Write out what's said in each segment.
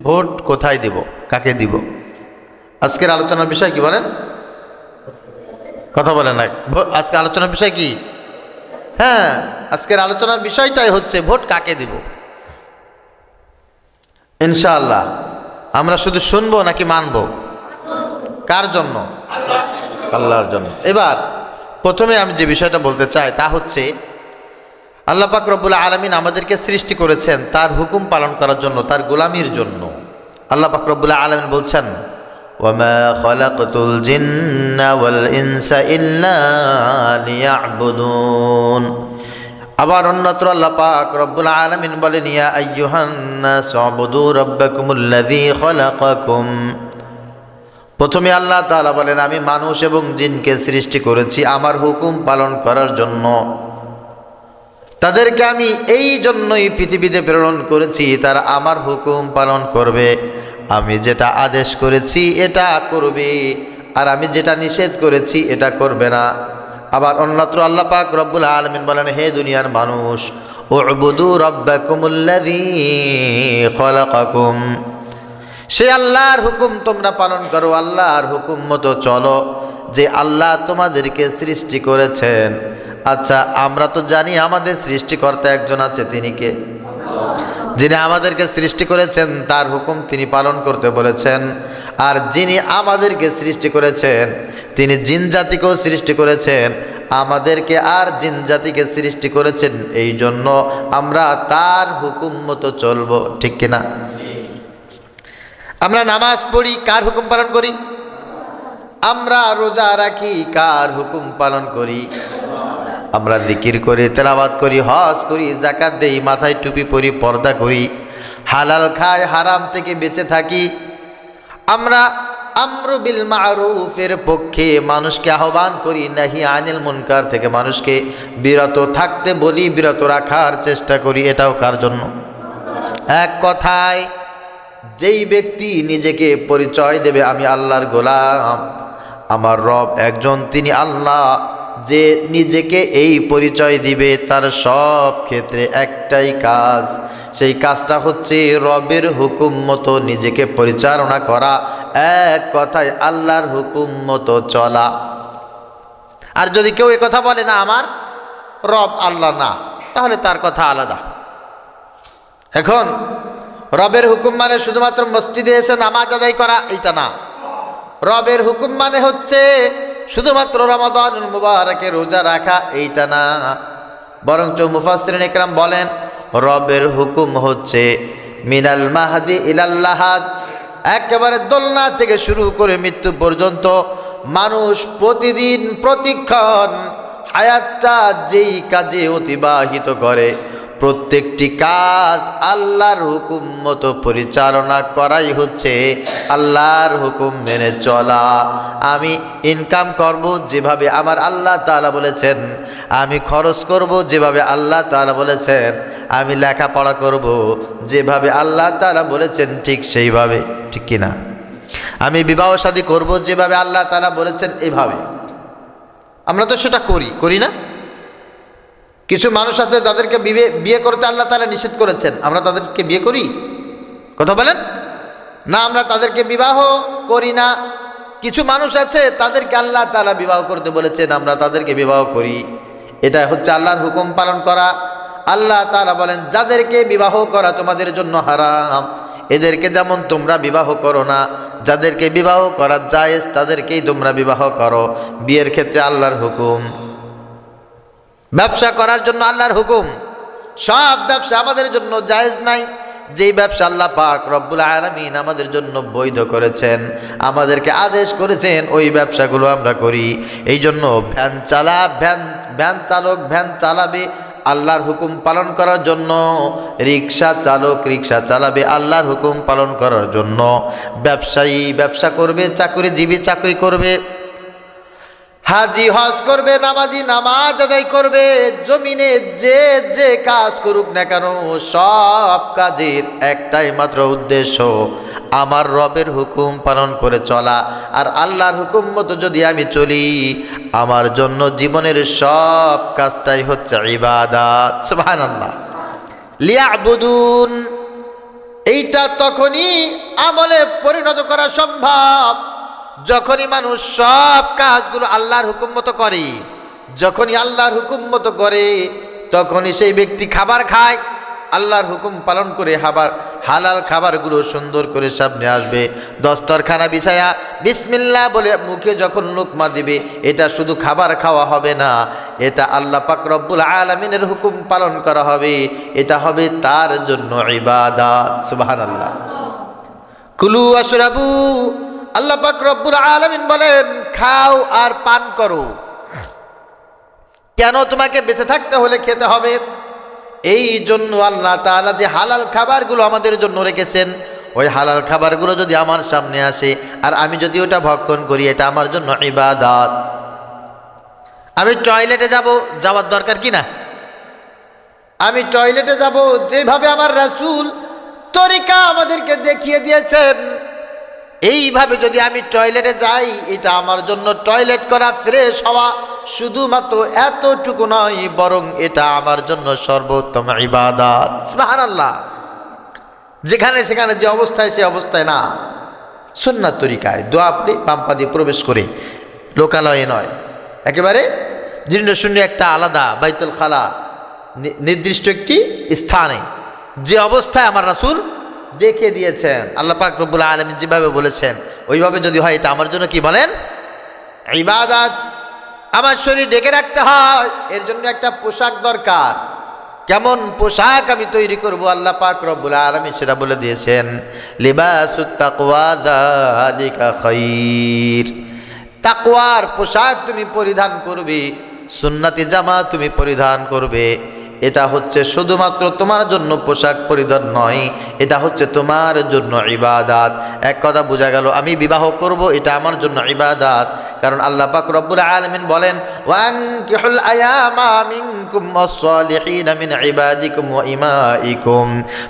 Vote কোথায় দিব, কাকে দিব? আজকের আলোচনার বিষয় কি বলেন? কথা বলেন না। আজকে আলোচনার বিষয় কি? হ্যাঁ, আজকের আলোচনার বিষয়টাই হচ্ছে ভোট কাকে দিব। ইনশাআল্লাহ আমরা শুধু শুনবো নাকি মানবো? কার জন্য? আল্লাহর জন্য। এবার প্রথমে আমি যে বিষয়টা বলতে চাই তা হচ্ছে আল্লাহ পাক রব্বুল আলামিন আমাদেরকে সৃষ্টি করেছেন তার হুকুম পালন করার জন্য, তার গোলামির জন্য। আল্লাহ পাক রব্বুল আলামিন বলছেন, ওয়ামা খালাকতুল জিন্না ওয়াল ইনসা ইল্লা লিয়াবুদুন। আবার অন্যত্র আল্লাহ পাক রব্বুল আলামিন বলেন, ইয়া আইয়ুহান নাস উবুদু রাব্বাকুমুল্লাযী খালাকাকুম। প্রথমে আল্লাহ তাআলা বলেন, আমি মানুষ এবং জিনকে সৃষ্টি করেছি আমার হুকুম পালন করার জন্য। তাদেরকে আমি এই জন্যই পৃথিবীতে প্রেরণ করেছি, তারা আমার হুকুম পালন করবে। আমি যেটা আদেশ করেছি এটা করবে, আর আমি যেটা নিষেধ করেছি এটা করবে না। আবার অন্যত্র আল্লাহ পাক রব্বুল আলামিন বলেন, হে দুনিয়ার মানুষ, উবুদু রাব্বাকুমুল্লাযী খালাকাকুম। সে আল্লাহর হুকুম তোমরা পালন করো, আল্লাহর হুকুম মতো চলো, যে আল্লাহ তোমাদেরকে সৃষ্টি করেছেন। আচ্ছা, আমরা তো জানি আমাদের সৃষ্টিকর্তা একজন আছে, তিনি কে? যিনি আমাদেরকে সৃষ্টি করেছেন তার হুকুম তিনি পালন করতে বলেছেন। আর যিনি আমাদেরকে সৃষ্টি করেছেন তিনি জিন জাতিকেও সৃষ্টি করেছেন, আমাদেরকে আর জিন জাতিকে সৃষ্টি করেছেন, এই জন্য আমরা তার হুকুম মতো চলবো, ঠিক কিনা? আমরা নামাজ পড়ি, কার হুকুম পালন করি? আমরা রোজা রাখি, কার হুকুম পালন করি? আমরা জিকির করি, তেলাওয়াত করি, হজ করি, যাকাত দেই, মাথায় টুপি পরি, পর্দা করি, হালাল খাই, হারাম থেকে বেঁচে থাকি। আমরা আমরু বিল মারুফের পক্ষে মানুষকে আহ্বান করি, নাহি আনিল মুনকার থেকে মানুষকে বিরত থাকতে বলি, বিরত রাখার চেষ্টা করি। এটাও কার জন্য? এক কথায় যেই ব্যক্তি নিজেকে পরিচয় দেবে আমি আল্লাহর গোলাম, আমার রব একজন, তিনি আল্লাহ, যে নিজেকে এই পরিচয় দিবে তার সব ক্ষেত্রে একটাই কাজ, সেই কাজটা হচ্ছে রবের হুকুম মতো নিজেকে পরিচালনা করা, এক কথায় আল্লাহর হুকুম মতো চলা। আর যদি কেউ এ কথা বলে না আমার রব আল্লাহ না, তাহলে তার কথা আলাদা। এখন রবের হুকুম মানে শুধুমাত্র মসজিদে এসে নামাজ আদায় করা, এইটা না। রবের হুকুম মানে হচ্ছে শুধুমাত্র রমাদানুল মুবারাকে রোজা রাখা, এইটা না। বরঞ্চ মুফাসসিরিন ইকরাম বলেন রবের হুকুম হচ্ছে মিনাল মাহদি ইলাল লাহাদ, একেবারে দোলনা থেকে শুরু করে মৃত্যু পর্যন্ত মানুষ প্রতিদিন প্রতিক্ষণ হায়াতটা যেই কাজে অতিবাহিত করে, প্রত্যেকটি কাজ আল্লাহর হুকুম মতো পরিচালনা করাই হচ্ছে আল্লাহর হুকুম মেনে চলা। আমি ইনকাম করব যেভাবে আমার আল্লাহ তাআলা বলেছেন, আমি খরচ করব যেভাবে আল্লাহ তাআলা বলেছেন, আমি লেখাপড়া করব যেভাবে আল্লাহ তাআলা বলেছেন ঠিক সেইভাবে, ঠিক কিনা? আমি বিবাহ শাদী করব যেভাবে আল্লাহ তাআলা বলেছেন এইভাবে। আমরা তো সেটা করি না? কিছু মানুষ আছে তাদেরকে বিয়ে করতে আল্লাহ তাআলা নিষেধ করেছেন, আমরা তাদেরকে বিয়ে করি? কথা বলেন না, আমরা তাদেরকে বিবাহ করি না। কিছু মানুষ আছে তাদেরকে আল্লাহ তাআলা বিবাহ করতে বলেছেন, আমরা তাদেরকে বিবাহ করি। এটা হচ্ছে আল্লাহর হুকুম পালন করা। আল্লাহ তাআলা বলেন, যাদেরকে বিবাহ করা তোমাদের জন্য হারাম, এদেরকে যেমন তোমরা বিবাহ করো না। যাদেরকে বিবাহ করা জায়েজ তাদেরকেই তোমরা বিবাহ করো। বিয়ের ক্ষেত্রে আল্লাহর হুকুম। ব্যবসা করার জন্য আল্লাহর হুকুম। সব ব্যবসা আমাদের জন্য জায়েজ নাই। যেই ব্যবসা আল্লাহ পাক রব্বুল আলামিন আমাদের জন্য বৈধ করেছেন, আমাদেরকে আদেশ করেছেন, ওই ব্যবসাগুলো আমরা করি। এই জন্য ভ্যান চালক ভ্যান চালাবে আল্লাহর হুকুম পালন করার জন্য, রিক্সা চালক রিক্সা চালাবে আল্লাহর হুকুম পালন করার জন্য, ব্যবসায়ী ব্যবসা করবে, চাকরিজীবী চাকরি করবে, হাজি হজ করবে, নামাজি নামাজ আদায় করবে। জমিনে যে যে কাজ করুক না কেন, সব কাজের একটাই মাত্র উদ্দেশ্য আমার রবের হুকুম পালন করে চলা। আর আল্লাহর হুকুম মতো যদি আমি চলি, আমার জন্য জীবনের সব কাজটাই হচ্ছে ইবাদত। সুবহানাল্লাহ। লিয়াবুদুন, এইটা তখনই আমলে পরিণত করা সম্ভব যখনই মানুষ সব কাজগুলো আল্লাহর হুকুম মতো করে। যখনই আল্লাহর হুকুম মতো করে তখনই সেই ব্যক্তি খাবার খায়, আল্লাহর হুকুম পালন করে হালাল খাবারগুলো সুন্দর করে সামনে আসবে। দস্তরখানা বিছায়া বিসমিল্লাহ বলে মুখে যখন লোকমা দিবে, এটা শুধু খাবার খাওয়া হবে না, এটা আল্লাহ পাক রব্বুল আলামিনের হুকুম পালন করা হবে। এটা হবে তার জন্য ইবাদত। সুবহানাল্লাহ। কুলু ওয়াশরাবু, আল্লাহ পাক রব্বুল আলামিন বলেন খাও আর পান করো। কেন তোমাকে বেঁচে থাকতে হলে খেতে হবে? এই জন্য আল্লাহ তাআলা যে হালাল খাবারগুলো আমাদের জন্য রেখেছেন, ওই হালাল খাবারগুলো যদি আমার সামনে আসে আর আমি যদি ওটা ভক্ষণ করি, এটা আমার জন্য ইবাদত। আমি টয়লেটে যাওয়ার দরকার কি না? আমি টয়লেটে যাব যেভাবে আমার রাসূল তরিকা আমাদেরকে দেখিয়ে দিয়েছেন, এইভাবে যদি আমি টয়লেটে যাই, এটা আমার জন্য টয়লেট করা, ফ্রেশ হওয়া শুধুমাত্র এতটুকু নয়, বরং এটা আমার জন্য সর্বোত্তম ইবাদত। সুবহানাল্লাহ। যেখানে সেখানে যে অবস্থায় সে অবস্থায় না, সুন্নাত তরিকায় দোয়া পড়ে পাম্পা দিয়ে প্রবেশ করে, লোকালয়ে নয়, একেবারে জীর্ণ শূন্য একটা আলাদা বাইতুল খালা, নির্দিষ্ট একটি স্থানে, যে অবস্থায় আমার রাসূল দেখে দিয়েছেন, আল্লাহ পাক রব্বুল আলামিন যেভাবে বলেছেন ওইভাবে যদি হয়, এটা আমার জন্য কি বলেন? ইবাদত। আমার শরীর ঢেকে রাখতে হয়, এর জন্য একটা পোশাক দরকার। কেমন পোশাক আমি তৈরি করব, আল্লাহ পাক রব্বুল আলামিন সেটা বলে দিয়েছেন। লিবাসুত তাকওয়া যালিকা খায়র। তাকওয়ার পোশাক তুমি পরিধান করবে, সুন্নতি জামা তুমি পরিধান করবে। এটা হচ্ছে শুধুমাত্র তোমার জন্য পোশাক পরিধান নয়, এটা হচ্ছে তোমার জন্য ইবাদত। এক কথা বোঝা গেল, আমি বিবাহ করব, এটা আমার জন্য ইবাদত। কারণ আল্লাহ পাক রব্বুল আলামিন বলেন, ওয়ানকিহুল আয়ামা মিনকুম ওয়াস-সালিহিনা মিন ইবাদিকুম ওয়া ইমাইকুম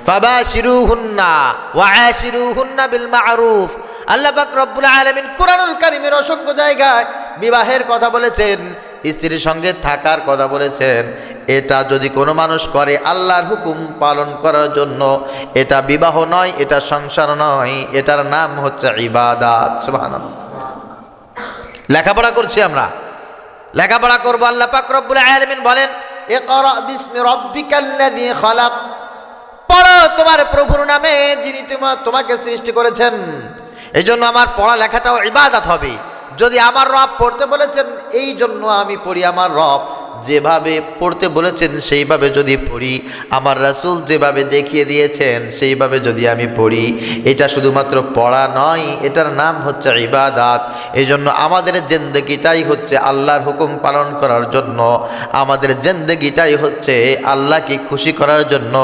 ফাবাশিরুহুন্না ওয়াআশিরুহুন্না বিল মা'রুফ। আল্লাহ পাক রব্বুল আলামিন কুরআনুল কারীমের অসংখ্য জায়গায় বিবাহের কথা বলেছেন, স্ত্রীর সঙ্গে থাকার কথা বলেছেন। এটা যদি কোনো মানুষ করে আল্লাহর হুকুম পালন করার জন্য, এটা বিবাহ নয়, এটা সংসার নয়, এটার নাম হচ্ছে ইবাদত। সুবহানাল্লাহ। লেখাপড়া করছি আমরা, লেখাপড়া করব, আল্লাহ পাক রব্বুল আলামিন বলেন, ইকরা বিসমি রাব্বিকাল্লাযী খালাক। পড়ো তোমার প্রভুর নামে, যিনি তোমাকে সৃষ্টি করেছেন। এই জন্য আমার পড়া লেখাটাও ইবাদত হবে। যদি আমার রব পড়তে বলেছেন, এই জন্য আমি পড়ি। আমার রব যেভাবে পড়তে বলেছেন সেইভাবে যদি পড়ি, আমার রাসূল যেভাবে দেখিয়ে দিয়েছেন সেইভাবে যদি আমি পড়ি, এটা শুধুমাত্র পড়া নয়, এটার নাম হচ্ছে ইবাদত। এই জন্য আমাদের জিন্দেগিটাই হচ্ছে আল্লাহর হুকুম পালন করার জন্য, আমাদের জিন্দেগিটাই হচ্ছে আল্লাহকে খুশি করার জন্য,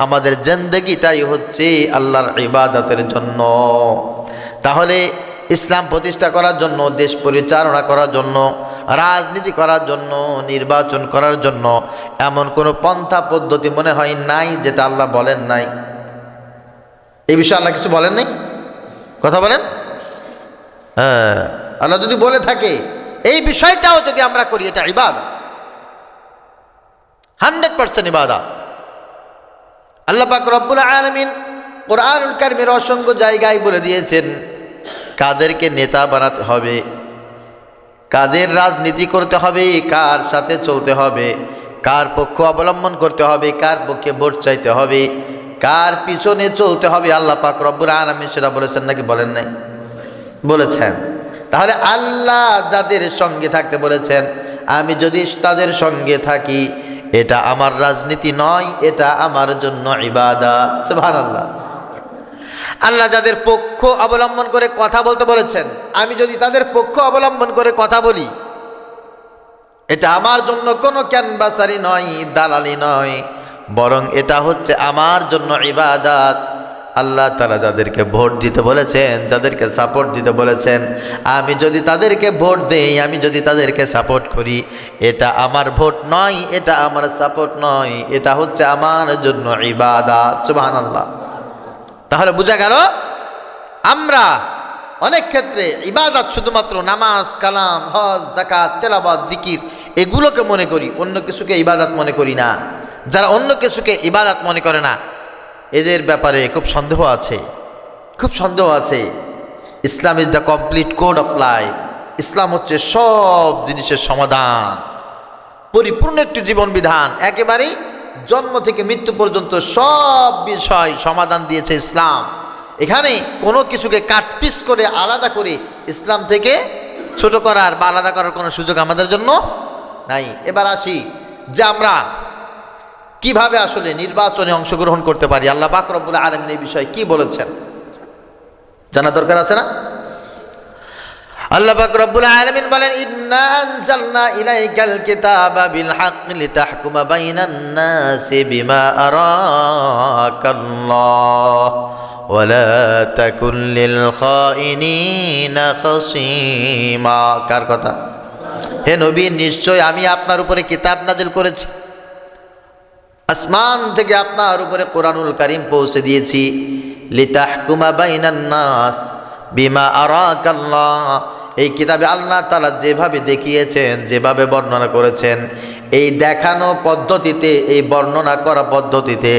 আমাদের জিন্দেগিটাই হচ্ছে আল্লাহর ইবাদতের জন্য। তাহলে ইসলাম প্রতিষ্ঠা করার জন্য, দেশ পরিচালনা করার জন্য, রাজনীতি করার জন্য, নির্বাচন করার জন্য এমন কোনো পন্থা পদ্ধতি মনে হয় নাই যেটা আল্লাহ বলেন নাই। এই বিষয়ে আল্লাহ কিছু বলেন নাই? কথা বলেন। হ্যাঁ, আল্লাহ যদি বলে থাকে এই বিষয়টাও যদি আমরা করি, এটা ইবাদত, 100% ইবাদত। আল্লাহ পাক রব্বুল আলামিন কুরআনুল কারীমের অসংখ্য জায়গায় বলে দিয়েছেন কাদেরকে নেতা বানাতে হবে, কাদের রাজনীতি করতে হবে, কার সাথে চলতে হবে, কার পক্ষ অবলম্বন করতে হবে, কার পক্ষে ভোট চাইতে হবে, কার পিছনে চলতে হবে। আল্লাহ পাক রব্বুল আলামিন সেটা বলেছেন নাকি বলেন নাই? বলেছেন। তাহলে আল্লাহ যাদের সঙ্গে থাকতে বলেছেন, আমি যদি তাদের সঙ্গে থাকি, এটা আমার রাজনীতি নয়, এটা আমার জন্য ইবাদত। সুবহানাল্লাহ। আল্লাহ যাদের পক্ষ অবলম্বন করে কথা বলতে বলেছেন, আমি যদি তাদের পক্ষ অবলম্বন করে কথা বলি, এটা আমার জন্য কোনো ক্যানভাসারি নয়, দালালি নয়, বরং এটা হচ্ছে আমার জন্য ইবাদত। আল্লাহ তাআলা যাদেরকে ভোট দিতে বলেছেন, যাদেরকে সাপোর্ট দিতে বলেছেন, আমি যদি তাদেরকে ভোট দেই, আমি যদি তাদেরকে সাপোর্ট করি, এটা আমার ভোট নয়, এটা আমার সাপোর্ট নয়, এটা হচ্ছে আমার জন্য ইবাদত। সুবহানাল্লাহ। তাহলে বোঝা গেল আমরা অনেক ক্ষেত্রে ইবাদত শুধুমাত্র নামাজ, কালাম, হজ, যাকাত, তেলাওয়াত, জিকির এগুলোকে মনে করি, অন্য কিছুকে ইবাদত মনে করি না। যারা অন্য কিছুকে ইবাদত মনে করে না, এদের ব্যাপারে খুব সন্দেহ আছে, খুব সন্দেহ আছে। Islam is the complete code of life. ইসলাম হচ্ছে সব জিনিসের সমাধান, পরিপূর্ণ একটি জীবন বিধান। একেবারেই জন্ম থেকে মৃত্যু পর্যন্ত সব বিষয় সমাধান দিয়েছে ইসলাম। এখানে কোনো কিছুকে কাটপিস করে আলাদা করে ইসলাম থেকে ছোট করার বা আলাদা করার কোনো সুযোগ আমাদের জন্য নাই। এবার আসি যে আমরা কিভাবে আসলে নির্বাচনে অংশগ্রহণ করতে পারি। আল্লাহ পাক রব্বুল আলামিন এই বিষয়ে কি বলেছেন জানা দরকার আছে না? আল্লাহ পাক রব্বুল আলামিন বলেন, ইন্না আনজালনা ইলাইকাল কিতাবা বিল হাক্কি লিতাহকুমা বাইনান নাসি বিমা আরাকাল্লাহ ওয়া লা তাকুন লিল খাইনিনা খাসীমা। কার কথা? হে নবী, নিশ্চয় আমি আপনার উপরে কিতাব নাজিল করেছি, আসমান থেকে আপনার উপরে কোরআনুল কারীম পৌঁছে দিয়েছি। লিতাহকুমা বাইনান নাস বিমা আরাকাল্লাহ, এই কিতাবে আল্লাহ তাআলা যেভাবে দেখিয়েছেন, যেভাবে বর্ণনা করেছেন, এই দেখানো পদ্ধতিতে, এই বর্ণনা করা পদ্ধতিতে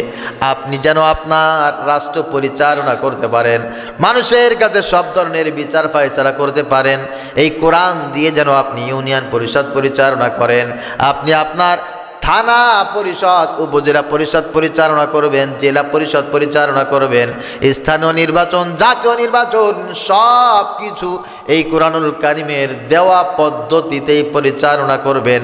আপনি যেন আপনার রাষ্ট্র পরিচালনা করতে পারেন, মানুষের কাছে সব ধরনের বিচার ফায়সালা করতে পারেন। এই কোরআন দিয়ে যেন আপনি ইউনিয়ন পরিষদ পরিচালনা করেন, আপনি আপনার থানা পরিষদ, উপজেলা পরিষদ পরিচালনা করবেন, জেলা পরিষদ পরিচালনা করবেন, স্থানীয় নির্বাচন, জাতীয় নির্বাচন, সব কিছু এই কোরআনুল কারীমের দেওয়া পদ্ধতিতেই পরিচালনা করবেন।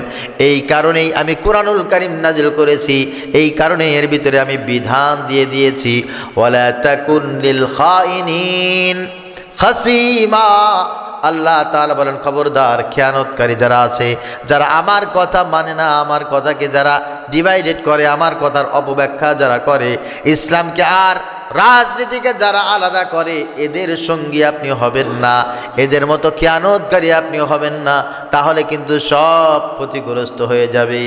এই কারণেই আমি কোরআনুল কারীম নাজিল করেছি, এই কারণে এর ভিতরে আমি বিধান দিয়ে দিয়েছি, ওয়ালা তাকুন লিল খাইনিন খাসীমা। আল্লাহ তাআলা বলেন, খবরদার, খেয়ানতকারী যারা আছে, যারা আমার কথা মানে না, আমার কথাকে যারা ডিভাইডেড করে, আমার কথার অপব্যাখ্যা যারা করে, ইসলামকে আর রাজনীতিকে যারা আলাদা করে, এদের সঙ্গী আপনি হবেন না, এদের মতো খেয়ানতকারী আপনি হবেন না, তাহলে কিন্তু সব ক্ষতিগ্রস্ত হয়ে যাবে।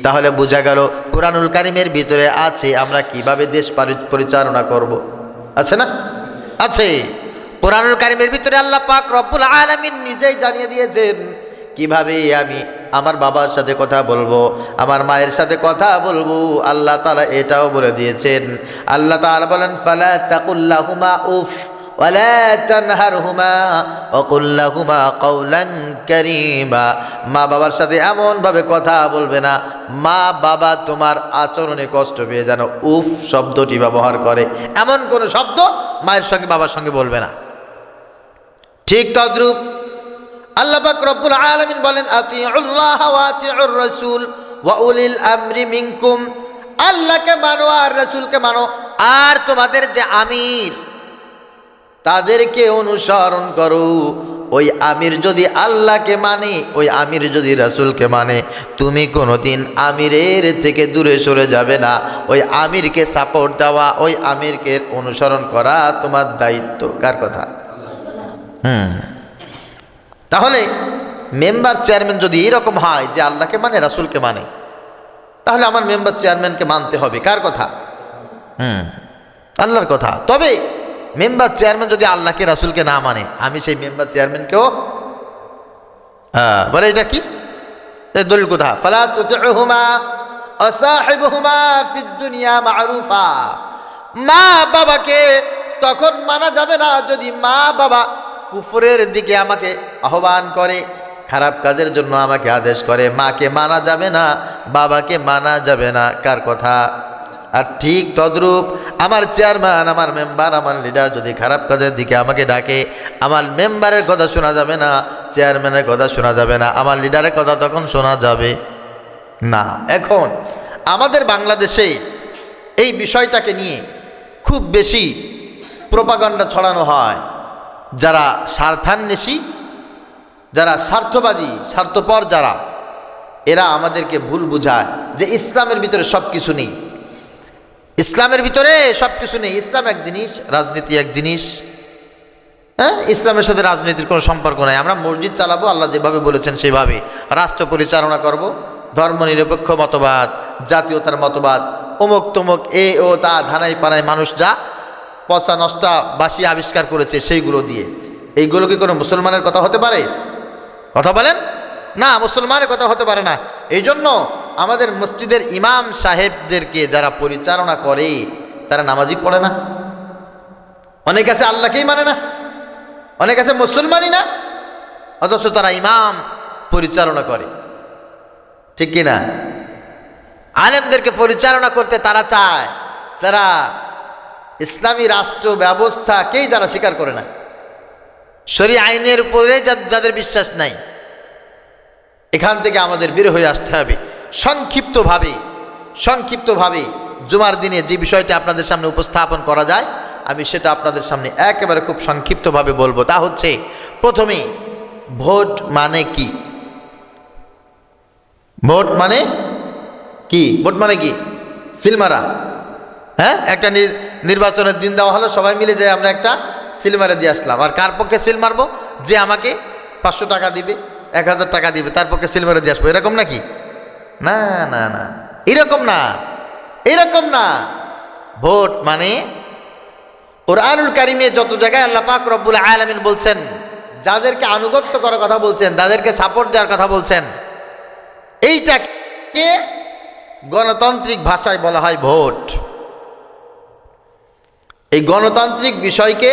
তাহলে বোঝা গেল কোরআনুল কারীমের ভিতরে আছে আমরা কিভাবে দেশ পরিচালনা করব। আছে না? আছে। কোরআনুল কারীমের ভিতরে আল্লাহ পাক রব্বুল আলামিন নিজেই জানিয়ে দিয়েছেন কিভাবে আমি আমার বাবার সাথে কথা বলবো, আমার মায়ের সাথে কথা বলবো। আল্লাহ তাআলা এটাও বলে দিয়েছেন। আল্লাহ তাআলা বলেন, ফালা তাকুল্লাহুমা উফ ওয়ালা তানহারহুমা ওয়া কুল লাহুমা কাওলান কারীমা। মা বাবার সাথে এমন ভাবে কথা বলবে না, মা বাবা তোমার আচরণে কষ্ট পেয়ে যেন উফ শব্দটি ব্যবহার করে, এমন কোন শব্দ মায়ের সঙ্গে বাবার সঙ্গে বলবে না। ঠিক তদ্রূপ আল্লাহ পাক রব্বুল আলামিন বলেন, আতিউল্লাহ ওয়া আতিউর রাসূল ওয়া উলিল আমরি মিনকুম। আল্লাহকে মানো আর রাসূলকে মানো, আর তোমাদের যে আমির তাদেরকে অনুসরণ করো। ওই আমির যদি আল্লাহকে মানে, ওই আমির যদি রাসূলকে মানে, তুমি কোনোদিন আমিরের থেকে দূরে সরে যাবে না। ওই আমিরকে সাপোর্ট দেওয়া, ওই আমিরকে অনুসরণ করা তোমার দায়িত্ব। কার কথা? তাহলে মেম্বার চেয়ারম্যান যদি এরকম হয় যে আল্লাহকে মানে, রাসূলকে মানে, তাহলে আমার মেম্বার চেয়ারম্যানকে মানতে হবে। কার কথা? আল্লাহর কথা। তবে মেম্বার চেয়ারম্যান যদি আল্লাহকে রাসূলকে না মানে, আমি সেই মেম্বার চেয়ারম্যানকেও বলে, এটা কি দলিল কথা? ফালা তুতিউহুমা ওয়া সাহিবহুমা ফিদ দুনিয়া মারুফা। মা বাবাকে তখন মানা যাবে না যদি মা বাবা কুফরের দিকে আমাকে আহ্বান করে, খারাপ কাজের জন্য আমাকে আদেশ করে। মাকে মানা যাবে না, বাবাকে মানা যাবে না। কার কথা? আর ঠিক তদ্রূপ আমার চেয়ারম্যান, আমার মেম্বার, আমার লিডার যদি খারাপ কাজের দিকে আমাকে ডাকে, আমার মেম্বারের কথা শোনা যাবে না, চেয়ারম্যানের কথা শোনা যাবে না, আমার লিডারের কথা তখন শোনা যাবে না। এখন আমাদের বাংলাদেশে এই বিষয়টাকে নিয়ে খুব বেশি প্রোপাগান্ডা ছড়ানো হয়। যারা স্বার্থান্বেষী, যারা স্বার্থবাদী, স্বার্থপর যারা, এরা আমাদেরকে ভুল বুঝায় যে ইসলামের ভিতরে সব কিছু নেই, ইসলামের ভিতরে সব কিছু নেই। ইসলাম এক জিনিস, রাজনীতি এক জিনিস। হ্যাঁ, ইসলামের সাথে রাজনীতির কোনো সম্পর্ক নাই। আমরা মসজিদ চালাবো, আল্লাহ যেভাবে বলেছেন সেভাবে, রাষ্ট্র পরিচালনা করব, ধর্মনিরপেক্ষ মতবাদ, জাতীয়তার মতবাদ, অমুক তমুক এ ও তা ধানাই পানায় মানুষ যা পচা নষ্টা বাসি আবিষ্কার করেছে সেইগুলো দিয়ে, এইগুলো কি কোনো মুসলমানের কথা হতে পারে? কথা বলেন না, মুসলমানের কথা হতে পারে না। এই জন্য আমাদের মসজিদের ইমাম সাহেবদেরকে যারা পরিচালনা করে, তারা নামাজই পড়ে না, অনেক আছে আল্লাহকেই মানে না, অনেক আছে মুসলমানই না, অথচ তারা ইমাম পরিচালনা করে, ঠিক কিনা? আলেমদেরকে পরিচালনা করতে তারা চায়, যারা ইসলামী রাষ্ট্র ব্যবস্থাকেই যারা স্বীকার করে না, শরীয়ত আইনের উপরে যাদের বিশ্বাস নাই, এখান থেকে আমাদের বের হয়ে আসতে হবে। সংক্ষিপ্তভাবে জুমার দিনে যে বিষয়টি আপনাদের সামনে উপস্থাপন করা যায় আমি সেটা আপনাদের সামনে একেবারে খুব সংক্ষিপ্তভাবে বলবো। তা হচ্ছে, প্রথমে ভোট মানে কি? ভোট মানে কি? ভোট মানে কি? সিলমারা। হ্যাঁ, একটা নির্বাচনের দিন দেওয়া হলো, সবাই মিলে যাই আমরা একটা সিল মারে দিয়ে আসলাম। আর কার পক্ষে সিল মারবো? যে আমাকে 500 টাকা দিবে, 1000 টাকা দিবে, তার পক্ষে সিল মারে দিয়ে আসবো, এরকম নাকি? না না না, এরকম না। ভোট মানে কুরআনুল কারীমে যত জায়গায় আল্লাহ পাক রব্বুল আলামিন বলছেন, যাদেরকে আনুগত্য করার কথা বলছেন, তাদেরকে সাপোর্ট দেওয়ার কথা বলছেন, এইটাকে গণতান্ত্রিক ভাষায় বলা হয় ভোট। এই গণতান্ত্রিক বিষয়কে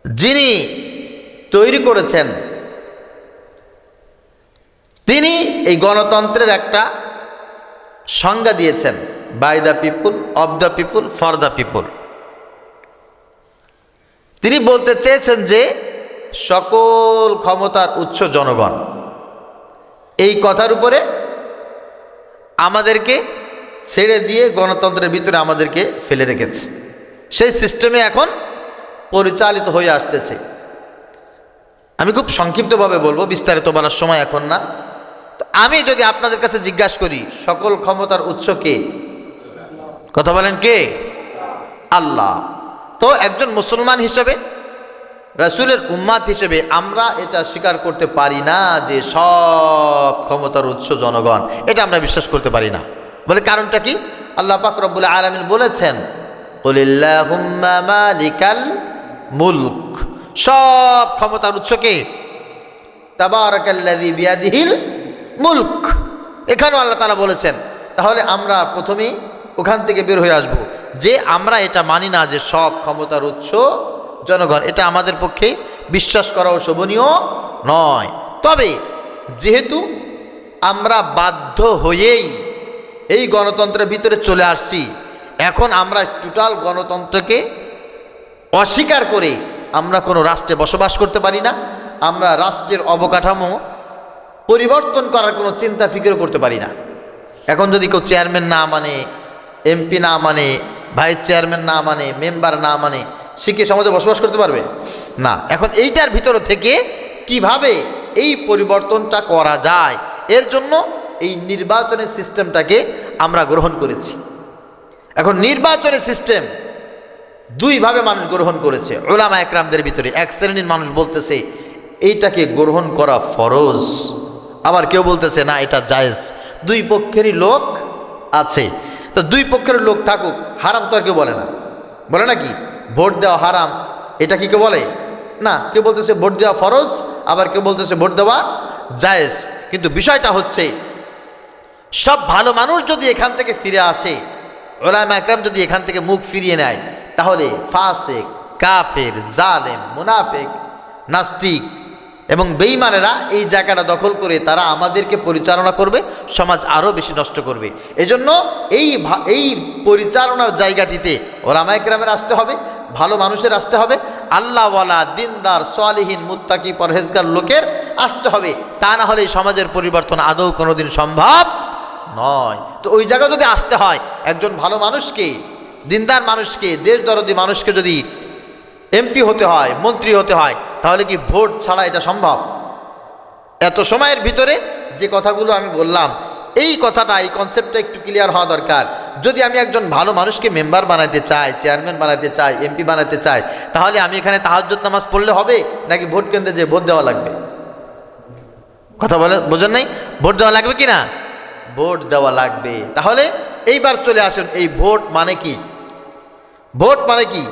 যিনি তৈরি করেছেন তিনি এই গণতন্ত্রের একটা সংজ্ঞা দিয়েছেন, by the people, of the people, for the people. তিনি বলতে চেয়েছেন যে সকল ক্ষমতার উৎস জনগণ। এই কথার উপরে আমাদেরকে ছেড়ে দিয়ে গণতন্ত্রের ভিতরে আমাদেরকে ফেলে রেখেছে, সেই সিস্টেমে এখন পরিচালিত হয়ে আসতেছে। আমি খুব সংক্ষিপ্তভাবে বলবো, বিস্তারিত বলার সময় এখন না। তো আমি যদি আপনাদের কাছে জিজ্ঞাসা করি সকল ক্ষমতার উৎস কে? কথা বলেন, কে? আল্লাহ। তো একজন মুসলমান হিসেবে, রাসূলের উম্মাত হিসেবে আমরা এটা স্বীকার করতে পারি না যে সব ক্ষমতার উৎস জনগণ, এটা আমরা বিশ্বাস করতে পারি না। বলে কারণটা কি? আল্লাহ পাক রব্বুল আলামিন বলেছেন, কুলিল্লাহুম্মা মালিকাল মুলক, সব ক্ষমতার উৎস কে? তাবারাকাল্লাযী বিয়াদিহিল মুলক। এখানেও আল্লাহ তাআলা বলেছেন। তাহলে আমরা প্রথমেই ওখান থেকে বের হয়ে আসব যে আমরা এটা মানি না যে সব ক্ষমতার উৎস জনগণ, এটা আমাদের পক্ষে বিশ্বাস করাও শোভনীয় নয়। তবে যেহেতু আমরা বাধ্য হয়েই এই গণতন্ত্রের ভিতরে চলে আসছি, এখন আমরা টোটাল গণতন্ত্রকে অস্বীকার করে আমরা কোনো রাষ্ট্রে বসবাস করতে পারি না, আমরা রাষ্ট্রের অবকাঠামো পরিবর্তন করার কোনো চিন্তা ফিকিরও করতে পারি না। এখন যদি কেউ চেয়ারম্যান না মানে, এমপি না মানে, ভাইস চেয়ারম্যান না মানে, মেম্বার না মানে, সে কি সমাজে বসবাস করতে পারবে? না। এখন এইটার ভিতর থেকে কিভাবে এই পরিবর্তনটা করা যায়, এর জন্য এই নির্বাচনের সিস্টেমটাকে আমরা গ্রহণ করেছি। এখন নির্বাচনের সিস্টেম দুইভাবে মানুষ গ্রহণ করেছে উলামা একরামদের ভিতরে। এক শ্রেণীর মানুষ বলতেছে এইটাকে গ্রহণ করা ফরজ, আবার কেউ বলতেছে না এটা জায়েজ। দুই পক্ষেরই লোক আছে। তো দুই পক্ষের লোক থাকুক, হারাম তো আর কেউ বলে না, বলে নাকি? ভোট দেওয়া হারাম, এটা কি কেউ বলে না? কেউ বলতেছে ভোট দেওয়া ফরজ, আবার কেউ বলতেছে ভোট দেওয়া জায়েজ। কিন্তু বিষয়টা হচ্ছে, সব ভালো মানুষ যদি এখান থেকে ফিরে আসে, উলামা একরাম যদি এখান থেকে মুখ ফিরিয়ে নেয়, তাহলে ফাসিক, কাফের, জালেম, মুনাফিক, নাস্তিক এবং বেঈমানেরা এই জায়গাটা দখল করে তারা আমাদেরকে পরিচালনা করবে, সমাজ আরও বেশি নষ্ট করবে। এজন্য এই পরিচালনার জায়গাটিতে উলামা একরামের আসতে হবে, ভালো মানুষের আসতে হবে, আল্লাহওয়ালা, দিনদার, সালিহিন, মুত্তাকি, পরহেজগার লোকের আসতে হবে। তা না হলে সমাজের পরিবর্তন আদৌ কোনোদিন সম্ভব নয়। তো ওই জায়গায় যদি আসতে হয়, একজন ভালো মানুষকে, দিনদার মানুষকে, দেশ দরদি মানুষকে যদি এমপি হতে হয়, মন্ত্রী হতে হয়, তাহলে কি ভোট ছাড়া এটা সম্ভব? এত সময়ের ভিতরে যে কথাগুলো আমি বললাম, এই কথাটা, এই কনসেপ্টটা একটু ক্লিয়ার হওয়া দরকার। যদি আমি একজন ভালো মানুষকে মেম্বার বানাতে চাই, চেয়ারম্যান বানাতে চাই, এমপি বানাতে চাই, তাহলে আমি এখানে তাহাজ্জুদ নামাজ পড়লে হবে, নাকি ভোট কেন্দ্রে যে ভোট দেওয়া লাগবে? কথা বলে বোঝেন নাই? ভোট দেওয়া লাগবে কি না? ভোট দেওয়া লাগবে। তাহলে এইবার চলে আসুন, এই ভোট মানে কি? ভোট মানে কি?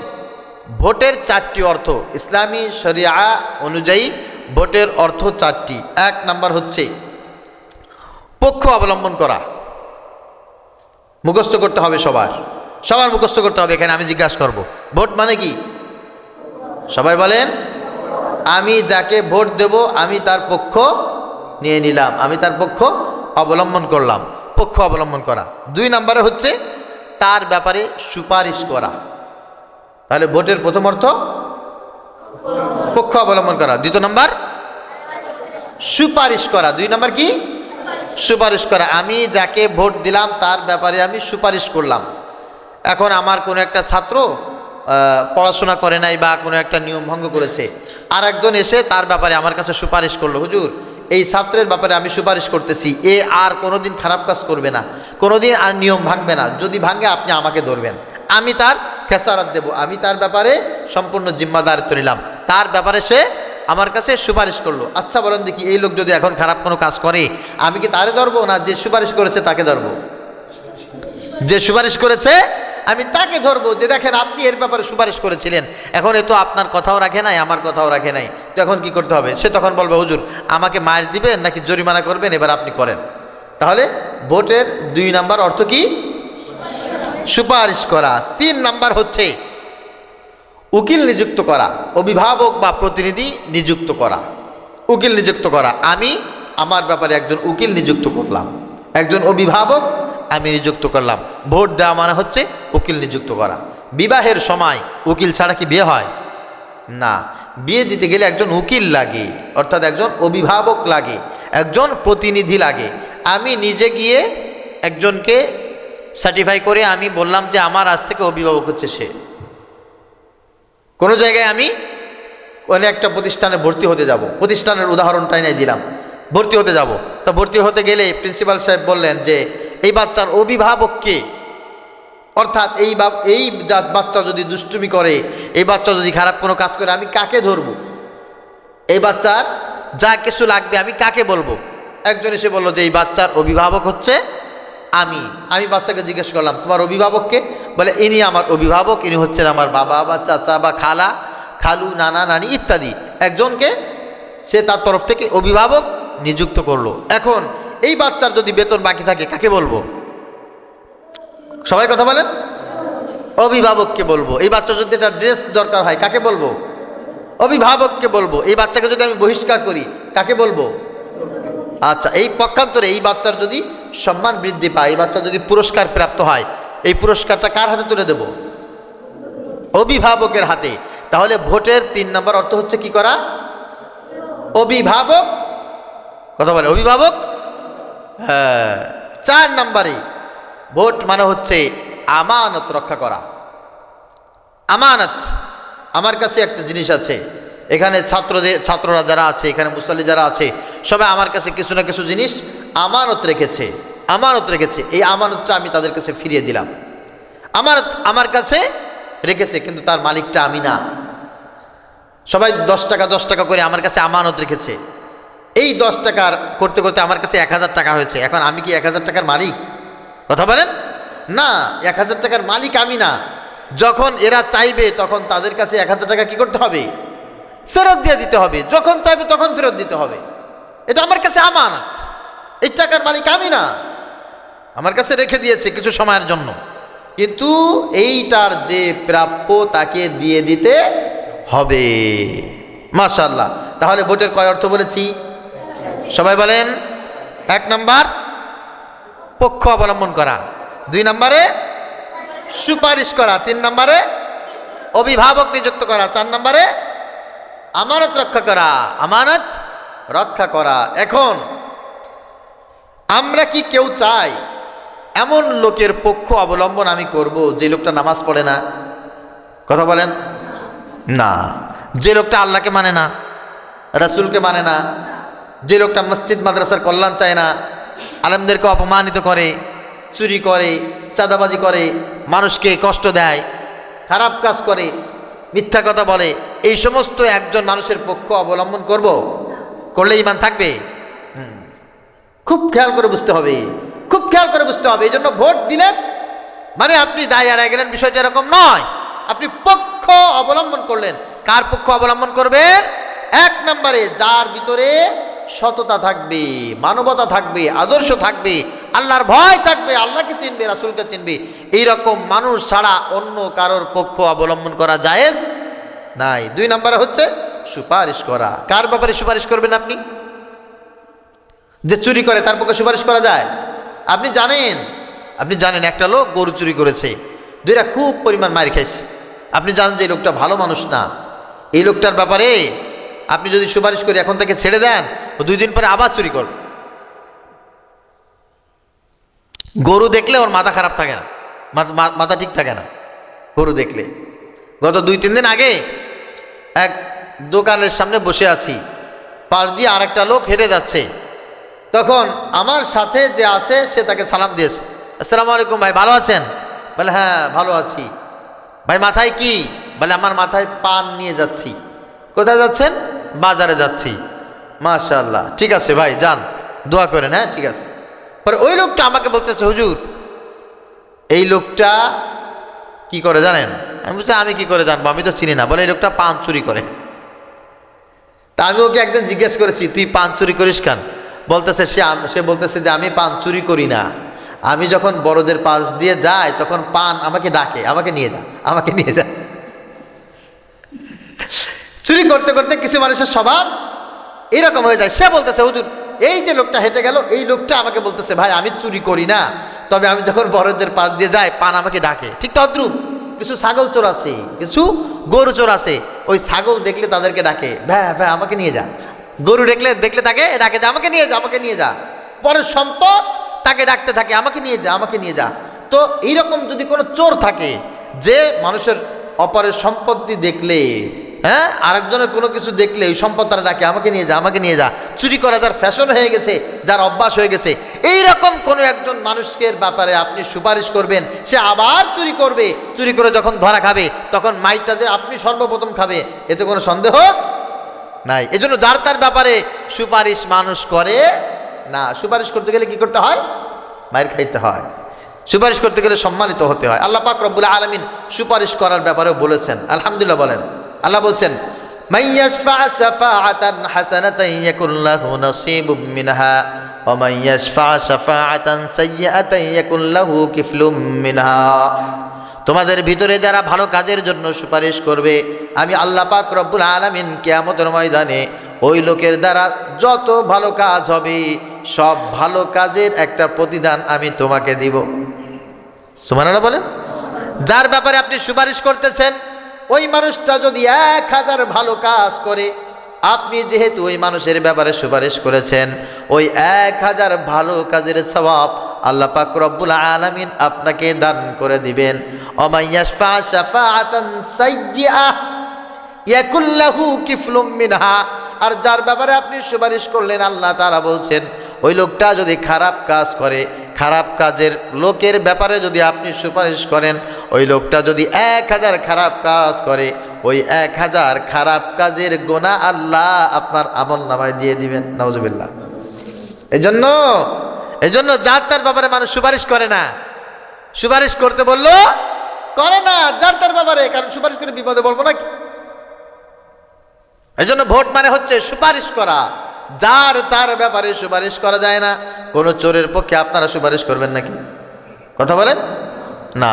ভোটের 4টি অর্থ। ইসলামী শরিয়া অনুযায়ী ভোটের অর্থ 4টি। 1 নাম্বার হচ্ছে পক্ষ অবলম্বন করা, মুখস্থ করতে হবে সবার। সবার মুখস্থ করতে হবে। এখানে আমি জিজ্ঞাসা করব, ভোট মানে কি? সবাই বলেন। আমি যাকে ভোট দেব আমি তার পক্ষ নিয়ে নিলাম, আমি তার পক্ষ অবলম্বন করলাম। পক্ষ অবলম্বন করা। 2 নম্বরে হচ্ছে তার ব্যাপারে সুপারিশ করা। তাহলে ভোটের প্রথম অর্থ পক্ষ অবলম্বন করা। 2 নম্বর সুপারিশ করা। 2 নম্বর কি? সুপারিশ করা। আমি যাকে ভোট দিলাম তার ব্যাপারে আমি সুপারিশ করলাম। এখন আমার কোনো একটা ছাত্র পড়াশোনা করে নাই বা কোনো একটা নিয়ম ভঙ্গ করেছে, আর একজন এসে তার ব্যাপারে আমার কাছে সুপারিশ করলো, হুজুর এই ছাত্রের ব্যাপারে আমি সুপারিশ করতেছি, এ আর কোনোদিন খারাপ কাজ করবে না, কোনোদিন আর নিয়ম ভাঙবে না, যদি ভাঙে আপনি আমাকে ধরবেন, আমি তার খেসারত দেব, আমি তার ব্যাপারে সম্পূর্ণ জিম্মাদারিত্ব নিলাম। তার ব্যাপারে সে আমার কাছে সুপারিশ করলো। আচ্ছা বলেন দেখি, এই লোক যদি এখন খারাপ কোনো কাজ করে আমি কি তারে ধরবো না যে সুপারিশ করেছে তাকে ধরবো? যে সুপারিশ করেছে আমি তাকে ধরবো, যে দেখেন আপনি এর ব্যাপারে সুপারিশ করেছিলেন, এখন এ তো আপনার কথাও রাখে নাই আমার কথাও রাখে নাই, তো এখন কি করতে হবে? সে তখন বলবে, হুজুর আমাকে মার দিবেন নাকি জরিমানা করবেন, এবার আপনি করেন। তাহলে ভোটের 2 নাম্বার অর্থ কি? সুপারিশ করা। 3 নাম্বার হচ্ছে উকিল নিযুক্ত করা, অভিভাবক বা প্রতিনিধি নিযুক্ত করা। উকিল নিযুক্ত করা, আমি আমার ব্যাপারে একজন উকিল নিযুক্ত করলাম, একজন অভিভাবক আমি নিযুক্ত করলাম। ভোট দেওয়া মানে হচ্ছে উকিল নিযুক্ত করা। বিবাহের সময় উকিল ছাড়া কি বিয়ে হয়? না, বিয়ে দিতে গেলে একজন উকিল লাগে, অর্থাৎ একজন অভিভাবক লাগে, একজন প্রতিনিধি লাগে। আমি নিজে গিয়ে একজনকে সার্টিফাই করে আমি বললাম যে আমার আজ থেকে অভিভাবক হচ্ছে সে। কোনো জায়গায় আমি কোনো একটা প্রতিষ্ঠানে ভর্তি হতে যাব, প্রতিষ্ঠানের উদাহরণটাই নাই দিলাম, ভর্তি হতে যাব, তা ভর্তি হতে গেলে প্রিন্সিপাল সাহেব বললেন যে এই বাচ্চার অভিভাবক কে, অর্থাৎ এই বাচ্চা যদি দুষ্টুমি করে, এই বাচ্চা যদি খারাপ কোনো কাজ করে আমি কাকে ধরবো, এই বাচ্চার যা কিছু লাগবে আমি কাকে বলবো? একজন এসে বললো যে এই বাচ্চার অভিভাবক হচ্ছে আমি। আমি বাচ্চাকে জিজ্ঞেস করলাম তোমার অভিভাবককে? বলে ইনি আমার অভিভাবক, ইনি হচ্ছেন আমার বাবা বা চাচা বা খালা খালু নানা নানি ইত্যাদি একজনকে সে তার তরফ থেকে অভিভাবক নিযুক্ত করলো। এখন এই বাচ্চার যদি বেতন বাকি থাকে কাকে বলবো? সবাই কথা বলেন। অভিভাবককে বলবো। এই বাচ্চা যদি একটা ড্রেস দরকার হয় কাকে বলবো? অভিভাবককে বলবো। এই বাচ্চাকে যদি আমি বহিষ্কার করি কাকে বলবো? আচ্ছা, এই পক্ষান্তরে এই বাচ্চার যদি সম্মান বৃদ্ধি পায়, এই বাচ্চা যদি পুরস্কার প্রাপ্ত হয়, এই পুরস্কারটা কার হাতে তুলে দেব? অভিভাবকের হাতে। তাহলে ভোটের 3 নম্বর অর্থ হচ্ছে কি করা? অভিভাবক। কথা বলে অভিভাবক। হ্যাঁ। 4 নম্বরে ভোট মানে হচ্ছে আমানত রক্ষা করা। আমানত, আমার কাছে একটা জিনিস আছে, এখানে ছাত্ররা যারা আছে, এখানে মুসল্লি যারা আছে, সবাই আমার কাছে কিছু না কিছু জিনিস আমানত রেখেছে, আমানত রেখেছে। এই আমানতটা আমি তাদের কাছে ফিরিয়ে দিলাম। আমানত আমার কাছে রেখেছে, কিন্তু তার মালিকটা আমি না। সবাই 10 টাকা 10 টাকা করে আমার কাছে আমানত রেখেছে। এই 10 টাকার করতে করতে আমার কাছে 1000 টাকা হয়েছে। এখন আমি কি 1000 টাকার মালিক? কথা বলেন না, 1000 টাকার মালিক আমি না। যখন এরা চাইবে তখন তাদের কাছে 1000 টাকা কি করতে হবে? ফেরত দিয়ে দিতে হবে। যখন চাইবে তখন ফেরত দিতে হবে। এটা আমার কাছে আমানত। এই টাকার মালিক আমি না, আমার কাছে রেখে দিয়েছে কিছু সময়ের জন্য, কিন্তু এইটার যে প্রাপ্য তাকে দিয়ে দিতে হবে। মাশাআল্লাহ। তাহলে ভোটের কয় অর্থ বলেছি? সবাই বলেন। 1 নাম্বার পক্ষ অবলম্বন করা, 2 নম্বরে সুপারিশ করা, 3 নম্বরে অভিভাবক নিযুক্ত করা, 4 নম্বরে আমানত রক্ষা করা। আমানত রক্ষা করা। এখন আমরা কি কেউ চাই এমন লোকের পক্ষ অবলম্বন আমি করব যে লোকটা নামাজ পড়ে না? কথা বলেন না। যে লোকটা আল্লাহকে মানে না, রাসূলকে মানে না, যে লোকটা মসজিদ মাদ্রাসার কল্যাণ চায় না, আলেমদেরকে অপমানিত করে, চুরি করে, চাঁদাবাজি করে, মানুষকে কষ্ট দেয়, খারাপ কাজ করে, মিথ্যা কথা বলে, এই সমস্ত একজন মানুষের পক্ষ অবলম্বন করব? করলে ঈমান থাকবে? খুব খেয়াল করে বুঝতে হবে, খুব খেয়াল করে বুঝতে হবে। এই জন্য ভোট দিলেন মানে আপনি দায় এড়ায় গেলেন, বিষয়টা এরকম নয়। আপনি পক্ষ অবলম্বন করলেন। কার পক্ষ অবলম্বন করবেন? 1 নম্বরে যার ভিতরে সততা থাকবে, মানবতা থাকবে, আদর্শ থাকবে, আল্লাহর ভয় থাকবে, আল্লাহকে চিনবে, রাসূলকে চিনবে, এইরকম মানুষ ছাড়া অন্য কারোর পক্ষ অবলম্বন করা জায়েজ নাই। 2 নম্বরে হচ্ছে সুপারিশ করা। কার ব্যাপারে সুপারিশ করবেন আপনি? যে চুরি করে তার পক্ষে সুপারিশ করা যায়? আপনি জানেন একটা লোক গরু চুরি করেছে, 2টা খুব পরিমাণ মার খাইছে। আপনি জানেন যে এই লোকটা ভালো মানুষ না, এই লোকটার ব্যাপারে আপনি যদি সুপারিশ করে এখন থেকে ছেড়ে দেন, ও 2 দিন পরে আবার চুরি করবে। গরু দেখলে ওর মাথা খারাপ থাকে না, মাথা ঠিক থাকে না গরু দেখলে। গত 2-3 দিন আগে এক দোকানের সামনে বসে আছি, পাশ দিয়ে আরেকটা লোক হেঁটে যাচ্ছে, তখন আমার সাথে যে আছে সে তাকে সালাম দিয়েছে, আসসালামু আলাইকুম ভাই, ভালো আছেন? বলে হ্যাঁ ভালো আছি। ভাই মাথায় কি? বলে আমার মাথায় পান নিয়ে যাচ্ছি। কোথায় যাচ্ছেন? বাজারে যাচ্ছি। মাশাআল্লাহ, ঠিক আছে ভাই যান, দোয়া করেন। হ্যাঁ ঠিক আছে। পরে ওই লোকটা আমাকে বলতেছে, হুজুর এই লোকটা কি করে জানেন? আমি বলছি আমি কি করে জানবো, আমি তো চিনি না। বলে এই লোকটা পান চুরি করে। তা আমি ওকে একদিন জিজ্ঞেস করেছি, তুই পান চুরি করিস কেন? বলতেছে সে বলতেছে যে আমি পান চুরি করি না, আমি যখন বড়দের পাশ দিয়ে যাই তখন পান আমাকে ডাকে, আমাকে নিয়ে যা, আমাকে নিয়ে যা। চুরি করতে করতে কিছু মানুষের স্বভাব এরকম হয়ে যায়। সে বলতেছে, হুজুর এই যে লোকটা হেঁটে গেল, এই লোকটা আমাকে বলতেছে ভাই আমি চুরি করি না, তবে আমি যখন বড়দের পাশ দিয়ে যাই পান আমাকে ডাকে। ঠিক তদ্রুপ কিছু ছাগল চোর আছে, কিছু গরু চোর আছে, ওই ছাগল দেখলে তাদেরকে ডাকে, ভাই আমাকে নিয়ে যা। গরু দেখলে তাকে ডাকে যে আমাকে নিয়ে যা, আমাকে নিয়ে যা। পরের সম্পদ তাকে ডাকতে থাকে, আমাকে নিয়ে যা, আমাকে নিয়ে যা। তো এইরকম যদি কোনো চোর থাকে যে মানুষের অপরের সম্পত্তি দেখলে, হ্যাঁ আরেকজনের কোনো কিছু দেখলে ওই সম্পদ তারা ডাকে, আমাকে নিয়ে যা, আমাকে নিয়ে যা। চুরি করা যার ফ্যাশন হয়ে গেছে, যার অভ্যাস হয়ে গেছে, এইরকম কোনো একজন মানুষকে ব্যাপারে আপনি সুপারিশ করবেন, সে আবার চুরি করবে, চুরি করে যখন ধরা খাবে তখন মাইটটা যে আপনি সর্বপ্রথম খাবে, এতে কোনো সন্দেহ নাই। এজন্য যার তার ব্যাপারে সুপারিশ মানুষ করে না। সুপারিশ করতে গেলে কি করতে হয়? মায়ের খাইতে হয়। সুপারিশ করতে গেলে সম্মানিত হতে হয়। আল্লাহ পাক রব্বুল আলামিন সুপারিশ করার ব্যাপারেও বলেছেন, আলহামদুলিল্লাহ বলেন। আল্লাহ বলছেন, মাইয়াশফা শাফাআতান হাসানাতান ইয়াকুন লাহু নাসীবুম মিনহা ওয়া মাইয়াশফা শাফাআতান সাইয়্যাতান ইয়াকুন লাহু কিফলুম মিনহা। তোমাদের ভিতরে যারা ভালো কাজের জন্য সুপারিশ করবে, আমি আল্লাহ পাক রব্বুল আলামিন কিয়ামতের ময়দানে ওই লোকের দ্বারা যত ভালো কাজ হবে সব ভালো কাজের একটা প্রতিদান আমি তোমাকে দিব। সুবহানাল্লাহ বলেন। যার ব্যাপারে আপনি সুপারিশ করতেছেন, ওই মানুষটা যদি 1000 ভালো কাজ করে, আপনি যেহেতু ওই মানুষের ব্যাপারে সুপারিশ করেছেন, ওই 1000 ভালো কাজের সওয়াব আল্লাহ পাক রব্বুল আলামিন আপনাকে দান করে দিবেন। ওমাইয়াশফা শাফাআতান সাইয়্যিআহ ইয়াকুল লাহু কিফলুম মিনহা। আর যার ব্যাপারে আপনি সুপারিশ করলেন, আল্লাহ তাআলা বলছেন ওই লোকটা যদি খারাপ কাজ করে, খারাপ কাজের লোকের ব্যাপারে যদি আপনি সুপারিশ করেন, ওই লোকটা যদি 1000 খারাপ কাজ করে, ওই 1000 খারাপ কাজের গোনা আল্লাহ আপনার আমল নামায় দিয়ে দিবেন। নাউজুবিল্লাহ। এজন্য যার তার ব্যাপারে মানুষ সুপারিশ করে না। সুপারিশ করতে বললো করে না যার তার ব্যাপারে, কারণ সুপারিশ করে বিপদে পড়বো নাকি? এজন্য ভোট মানে হচ্ছে সুপারিশ করা। যার তার ব্যাপারে সুপারিশ করা যায় না। কোনো চোরের পক্ষে আপনারা সুপারিশ করবেন নাকি? কথা বলেন না।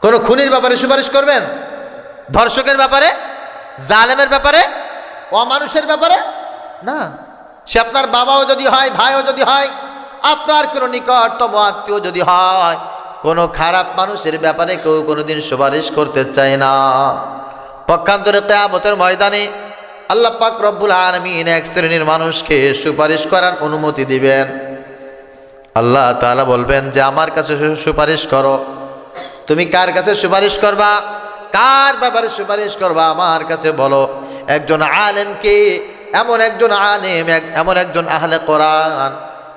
কোনো খুনির ব্যাপারে সুপারিশ করবেন? ধর্ষকের ব্যাপারে, জালেমের ব্যাপারে, অমানুষের ব্যাপারে না। সে আপনার বাবাও যদি হয়, ভাইও যদি হয়, আপনার কোনো নিকটতম আত্মীয় যদি হয়, কোনো খারাপ মানুষের ব্যাপারে কেউ কোনোদিন সুপারিশ করতে চায় না। পক্ষান্তরে কিয়ামতের ময়দানে আল্লাহ পাক রব্বুল আলামিন এক শ্রেণীর মানুষকে সুপারিশ করার অনুমতি দিবেন। আল্লাহ তাআলা বলবেন যে আমার কাছে সুপারিশ করো। তুমি কার কাছে সুপারিশ করবা? কার ব্যাপারে সুপারিশ করবা? আমার কাছে বলো। একজন আলেমকে, এমন একজন আলেম, এমন একজন আহলে কোরআন,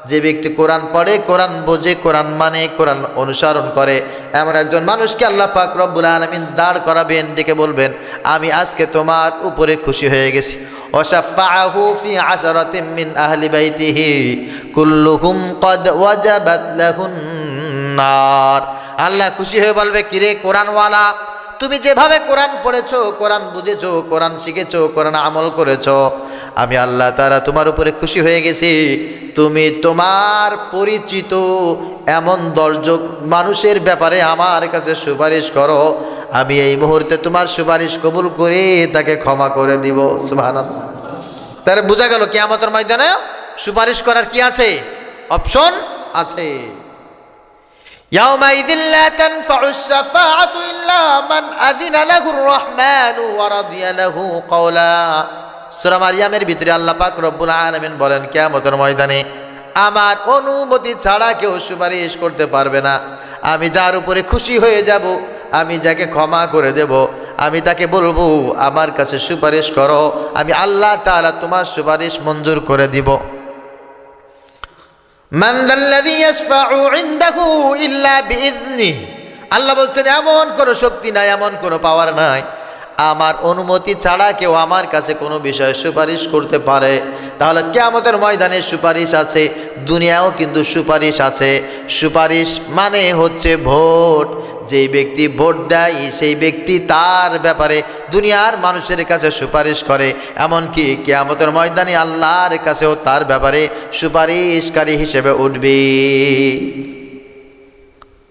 যে ব্যক্তি কোরআন পড়ে, কোরআন বোঝে, কোরআন মানে, কোরআন অনুসরণ করে, এমন একজন মানুষকে আল্লাহ পাক রব্বুল আলামিন দাঁড় করাবেন, ডেকে বলবেন আমি আজকে তোমার উপরে খুশি হয়ে গেছি। ওয়াশাফাআহু ফি আশরাতিন মিন আহলি বাইতিহি কুল্লুহুম ক্বাদ ওয়াজাবাত লাহুন নার। আল্লাহ খুশি হয়ে বলবে, কিরে কোরআনওয়ালা, তুমি যেভাবে কোরআন পড়েছো, কোরআন বুঝেছো, কোরআন শিখেছো, কোরআন আমল করেছো, আমি আল্লাহ তাআলা তোমার উপরে খুশি হয়ে গেছি। তুমি তোমার পরিচিত এমন 10 জন মানুষের ব্যাপারে আমার কাছে সুপারিশ করো, আমি এই মুহূর্তে তোমার সুপারিশ কবুল করে তাকে ক্ষমা করে দিব। সুবহানাল্লাহ। তাহলে বোঝা গেল কিয়ামতের ময়দানে সুপারিশ করার কি আছে? অপশন আছে। ইয়াউমাইযিল লা তানফাউশ শাফাআতু ইল্লা মান আযিনা লাহুর রাহমানু ওয়া রাদিয়া লাহু কওলা। সূরা মারইয়ামের ভিতরে আল্লাহ পাক রব্বুল আলামিন বলেন, কিয়ামতের ময়দানে আমার অনুমতি ছাড়া কেউ সুপারিশ করতে পারবে না। আমি যার উপরে খুশি হয়ে যাব, আমি যাকে ক্ষমা করে দেব, আমি তাকে বলবো আমার কাছে সুপারিশ করো, আমি আল্লাহ তাআলা তোমার সুপারিশ মঞ্জুর করে দিব। মান যাল্লাযী ইয়াশফাউ ইনদাহু ইল্লা বিইذনিহি। আল্লাহ বলছেন এমন কোনো শক্তি নাই, এমন কোনো পাওয়ার নাই, আমার অনুমতি ছাড়া কেউ আমার কাছে কোনো বিষয়ে সুপারিশ করতে পারে। তাহলে কিয়ামতের ময়দানে সুপারিশ আছে, দুনিয়াও কিন্তু সুপারিশ আছে। সুপারিশ মানে হচ্ছে ভোট। যেই ব্যক্তি ভোট দেয় সেই ব্যক্তি তার ব্যাপারে দুনিয়ার মানুষের কাছে সুপারিশ করে, এমনকি কিয়ামতের ময়দানে আল্লাহর কাছেও তার ব্যাপারে সুপারিশকারী হিসেবে উঠবে।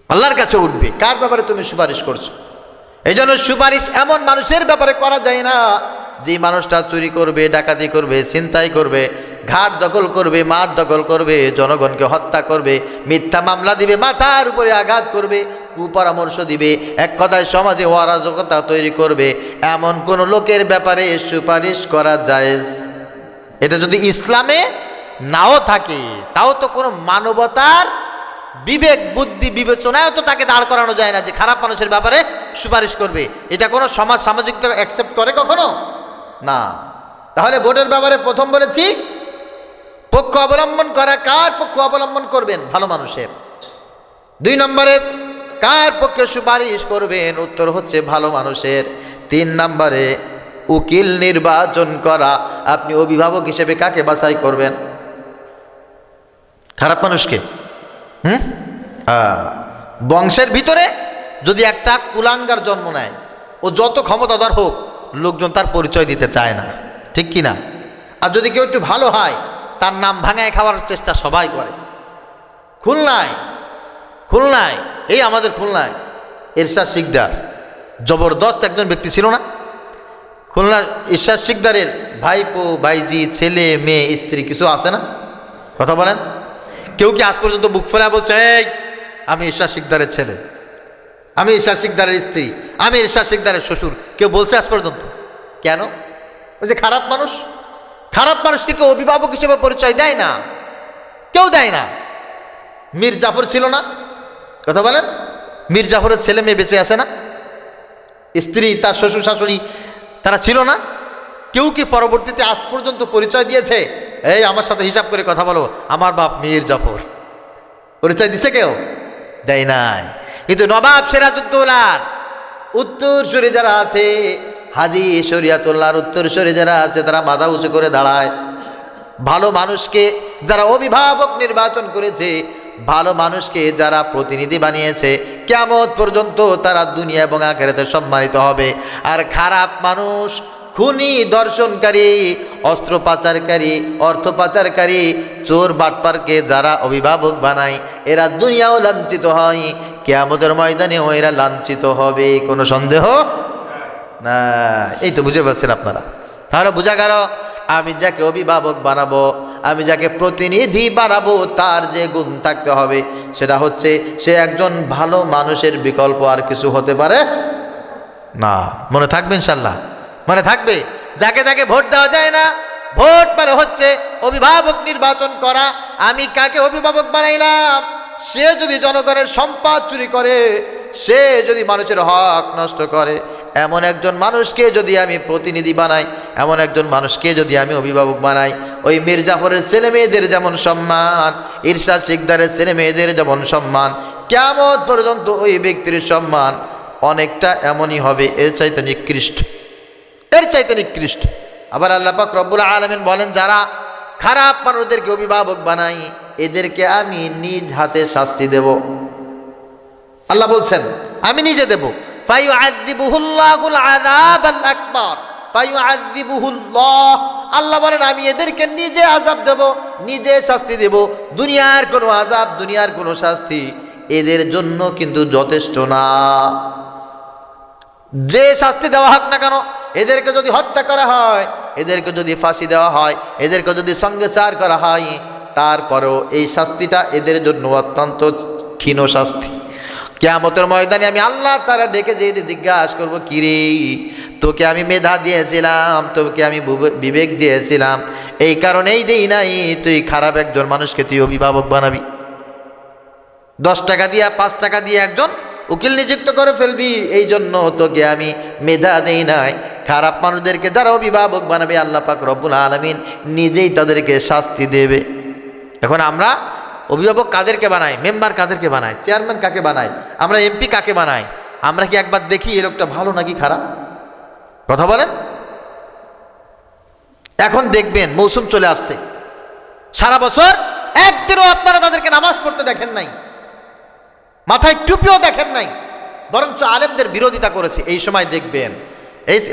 আল্লাহর কাছে উঠবে, কার ব্যাপারে তুমি সুপারিশ করছো। এই জন্য সুপারিশ এমন মানুষের ব্যাপারে করা যায় না যে মানুষটা চুরি করবে, ডাকাতি করবে, ছিনতাই করবে, ঘাট দখল করবে, মাঠ দখল করবে, জনগণকে হত্যা করবে, মিথ্যা মামলা দিবে, মাথার উপরে আঘাত করবে, কুপরামর্শ দিবে, এক কথায় সমাজে অরাজকতা তৈরি করবে, এমন কোন লোকের ব্যাপারে সুপারিশ করা জায়েজ। এটা যদি ইসলামে নাও থাকে তাও তো কোনো মানবতার বিবেক বুদ্ধি বিবেচনায় তো তাকে দাঁড় করানো যায় না যে খারাপ মানুষের ব্যাপারে সুপারিশ করবে। এটা কোনো সমাজ সামাজিকতা অ্যাকসেপ্ট করে কখনো না। তাহলে ভোটের ব্যাপারে প্রথম বলেছি পক্ষ অবলম্বন করা। কার পক্ষ অবলম্বন করবেন? ভালো মানুষের। 2 নম্বরে কার পক্ষে সুপারিশ করবেন? উত্তর হচ্ছে ভালো মানুষের। 3 নম্বরে উকিল নির্বাচন করা। আপনি অভিভাবক হিসেবে কাকে বাছাই করবেন? খারাপ মানুষকে। বংশের ভিতরে যদি একটা কুলাঙ্গার জন্ম নেয়, ও যত ক্ষমতাধর হোক লোকজন তার পরিচয় দিতে চায় না, ঠিক কি না? আর যদি কেউ একটু ভালো হয় তার নাম ভাঙায় খাওয়ার চেষ্টা সবাই করে। খুলনায় এই আমাদের খুলনায় এরশাদ শিকদার জবরদস্ত একজন ব্যক্তি ছিল না? খুলনার এরশাদ শিকদারের ভাইপো, ভাইজি, ছেলে, মেয়ে, স্ত্রী কিছু আছে না? কথা বলেন। কেউ কি আজ পর্যন্ত বুক ফেলা বলছে এই আমি এরশাদ শিকদারের ছেলে, আমি এরশাদ শিকদারের স্ত্রী, আমি এরশাদ শিকদারের শ্বশুর? কেউ বলছে আজ পর্যন্ত? কেন? ওই যে খারাপ মানুষ। খারাপ মানুষকে কেউ অভিভাবক হিসেবে পরিচয় দেয় না, কেউ দেয় না। মীর জাফর ছিল না? কথা বলেন। মীর জাফরের ছেলে মেয়ে বেঁচে আছে না? স্ত্রী, তার শ্বশুর শাশুড়ি তারা ছিল না? কেউ কি পরবর্তীতে আজ পর্যন্ত পরিচয় দিয়েছে এই আমার সাথে হিসাব করে কথা বলো আমার বাপ মীর জাফর? পরিচয় দিছে কেউ? দেয় নাই। কিন্তু নবাব সিরাজউদ্দৌলার উত্তরসূরি যারা আছে, হাজী শরিয়াতুল্লাহর উত্তরসূরি যারা আছে, তারা মাথা উঁচু করে দাঁড়ায়। ভালো মানুষকে যারা অভিভাবক নির্বাচন করেছে, ভালো মানুষকে যারা প্রতিনিধি বানিয়েছে, কিয়ামত পর্যন্ত তারা দুনিয়া এবং আখিরাতে সম্মানিত হবে। আর খারাপ মানুষ, খুনি, দর্শনকারী, অস্ত্র পাচারকারী, অর্থ পাচারকারী, চোর বাটপারকে যারা অভিভাবক বানায়, এরা দুনিয়াও লাঞ্ছিত হয়, কিয়ামতের ময়দানেও এরা লাঞ্ছিত হবে, কোনো সন্দেহ না। এই তো বুঝে পাচ্ছেন আপনারা। তাহলে বোঝা গেল আমি যাকে অভিভাবক বানাবো, আমি যাকে প্রতিনিধি বানাবো, তার যে গুণ থাকতে হবে সেটা হচ্ছে সে একজন ভালো মানুষের বিকল্প আর কিছু হতে পারে না। মনে থাকবে ইনশাল্লাহ, মনে থাকবে। যাকে যাকে ভোট দেওয়া যায় না। ভোট মানে হচ্ছে অভিভাবক নির্বাচন করা। আমি কাকে অভিভাবক বানাইলাম, সে যদি জনগণের সম্পদ চুরি করে, সে যদি মানুষের হক নষ্ট করে, এমন একজন মানুষকে যদি আমি প্রতিনিধি বানাই, এমন একজন মানুষকে যদি আমি অভিভাবক বানাই, ওই মীর জাফরের ছেলে মেয়েদের যেমন সম্মান, ইরশাদ শিকদারের ছেলে মেয়েদের যেমন সম্মান, কিয়ামত পর্যন্ত ওই ব্যক্তির সম্মান অনেকটা এমনই হবে, এর চাইতে নিকৃষ্ট, এর চাইতে নিকৃষ্ট। আবার আল্লাহ পাক রব্বুল আলামিন বলেন, যারা খারাপ মানুষদেরকে অভিভাবক বানাই এদেরকে আমি নিজ হাতে শাস্তি দেব। আল্লাহ বলছেন আমি নিজে দেব। ফায়ুআযযিবুহুল্লাহুল আযাবাল আকবার, ফায়ুআযযিবুহুল্লাহ, আল্লাহ বলেন আমি এদেরকে নিজে আযাব দেব, নিজে শাস্তি দেব। দুনিয়ার কোনো আযাব, দুনিয়ার কোনো শাস্তি এদের জন্য কিন্তু যথেষ্ট না। যে শাস্তি দেওয়া হোক না কেন, এদেরকে যদি হত্যা করা হয়, এদেরকে যদি ফাঁসি দেওয়া হয়, এদেরকে যদি সঙ্গেচার করা হয়, তারপরেও এই শাস্তিটা এদের জন্য অত্যন্ত ক্ষীণ শাস্তি। কিয়ামতের ময়দানে আমি আল্লাহ তাআলা ডেকে যে জিজ্ঞাসা করব, কিরে তোকে আমি মেধা দিয়েছিলাম, তোকে আমি বিবেক দিয়েছিলাম, এই কারণেই দেই নাই তুই খারাপ একজন মানুষকে তুই অভিভাবক বানাবি। 10 টাকা দিয়া 5 টাকা দিয়ে একজন উকিল নিযুক্ত করে ফেলবি, এই জন্য তোকে আমি মেধা দেই নাই। খারাপ মানুষদেরকে যারা অভিভাবক বানাবে আল্লাহ পাক রব্বুল আলামিন নিজেই তাদেরকে শাস্তি দেবে। এখন আমরা অভিভাবক কাদেরকে বানাই, মেম্বার কাদেরকে বানাই, চেয়ারম্যান কাকে বানাই, আমরা এমপি কাকে বানাই? আমরা কি একবার দেখি এই লোকটা ভালো নাকি খারাপ? কথা বলেন। এখন দেখবেন মৌসুম চলে আসছে, সারা বছর একদিনও আপনারা তাদেরকে নামাজ পড়তে দেখেন নাই, মাথায় টুপিও দেখেন নাই, বরঞ্চ আলেমদের বিরোধিতা করেছে। এই সময় দেখবেন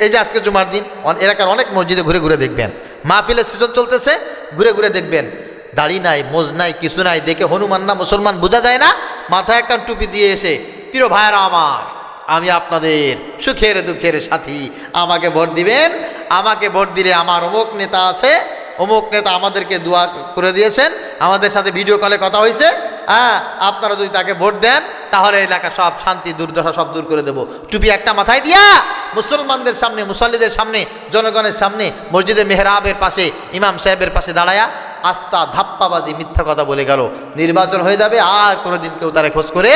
এই যে আজকে জুমার দিন এলাকার অনেক মসজিদে ঘুরে ঘুরে দেখবেন, মাহফিলের সিজন চলতেছে, ঘুরে ঘুরে দেখবেন দাড়ি নাই, মোজ নাই, কিছু নাই, দেখে হনুমান না মুসলমান বোঝা যায় না, মাথায় একটা টুপি দিয়ে এসে, প্রিয় ভাইরা আমার, আমি আপনাদের সুখের দুঃখের সাথী, আমাকে ভোট দিবেন, আমাকে ভোট দিলে আমার অমুক নেতা আছে, অমুক নেতা আমাদেরকে দোয়া করে দিয়েছেন, আমাদের সাথে ভিডিও কলে কথা হয়েছে, হ্যাঁ আপনারা যদি তাকে ভোট দেন তাহলে এলাকা সব শান্তি দুর্দশা সব দূর করে দেব। টুপি একটা মাথায় দিয়া মুসলমানদের সামনে, মুসল্লিদের সামনে, জনগণের সামনে, মসজিদে মেহরাবের পাশে ইমাম সাহেবের পাশে দাঁড়ায়া আস্থা ধাপ্পাবাজি মিথ্যা কথা বলে গেল, নির্বাচন হয়ে যাবে, আর কোনোদিন কেউ তারা খোঁজ করে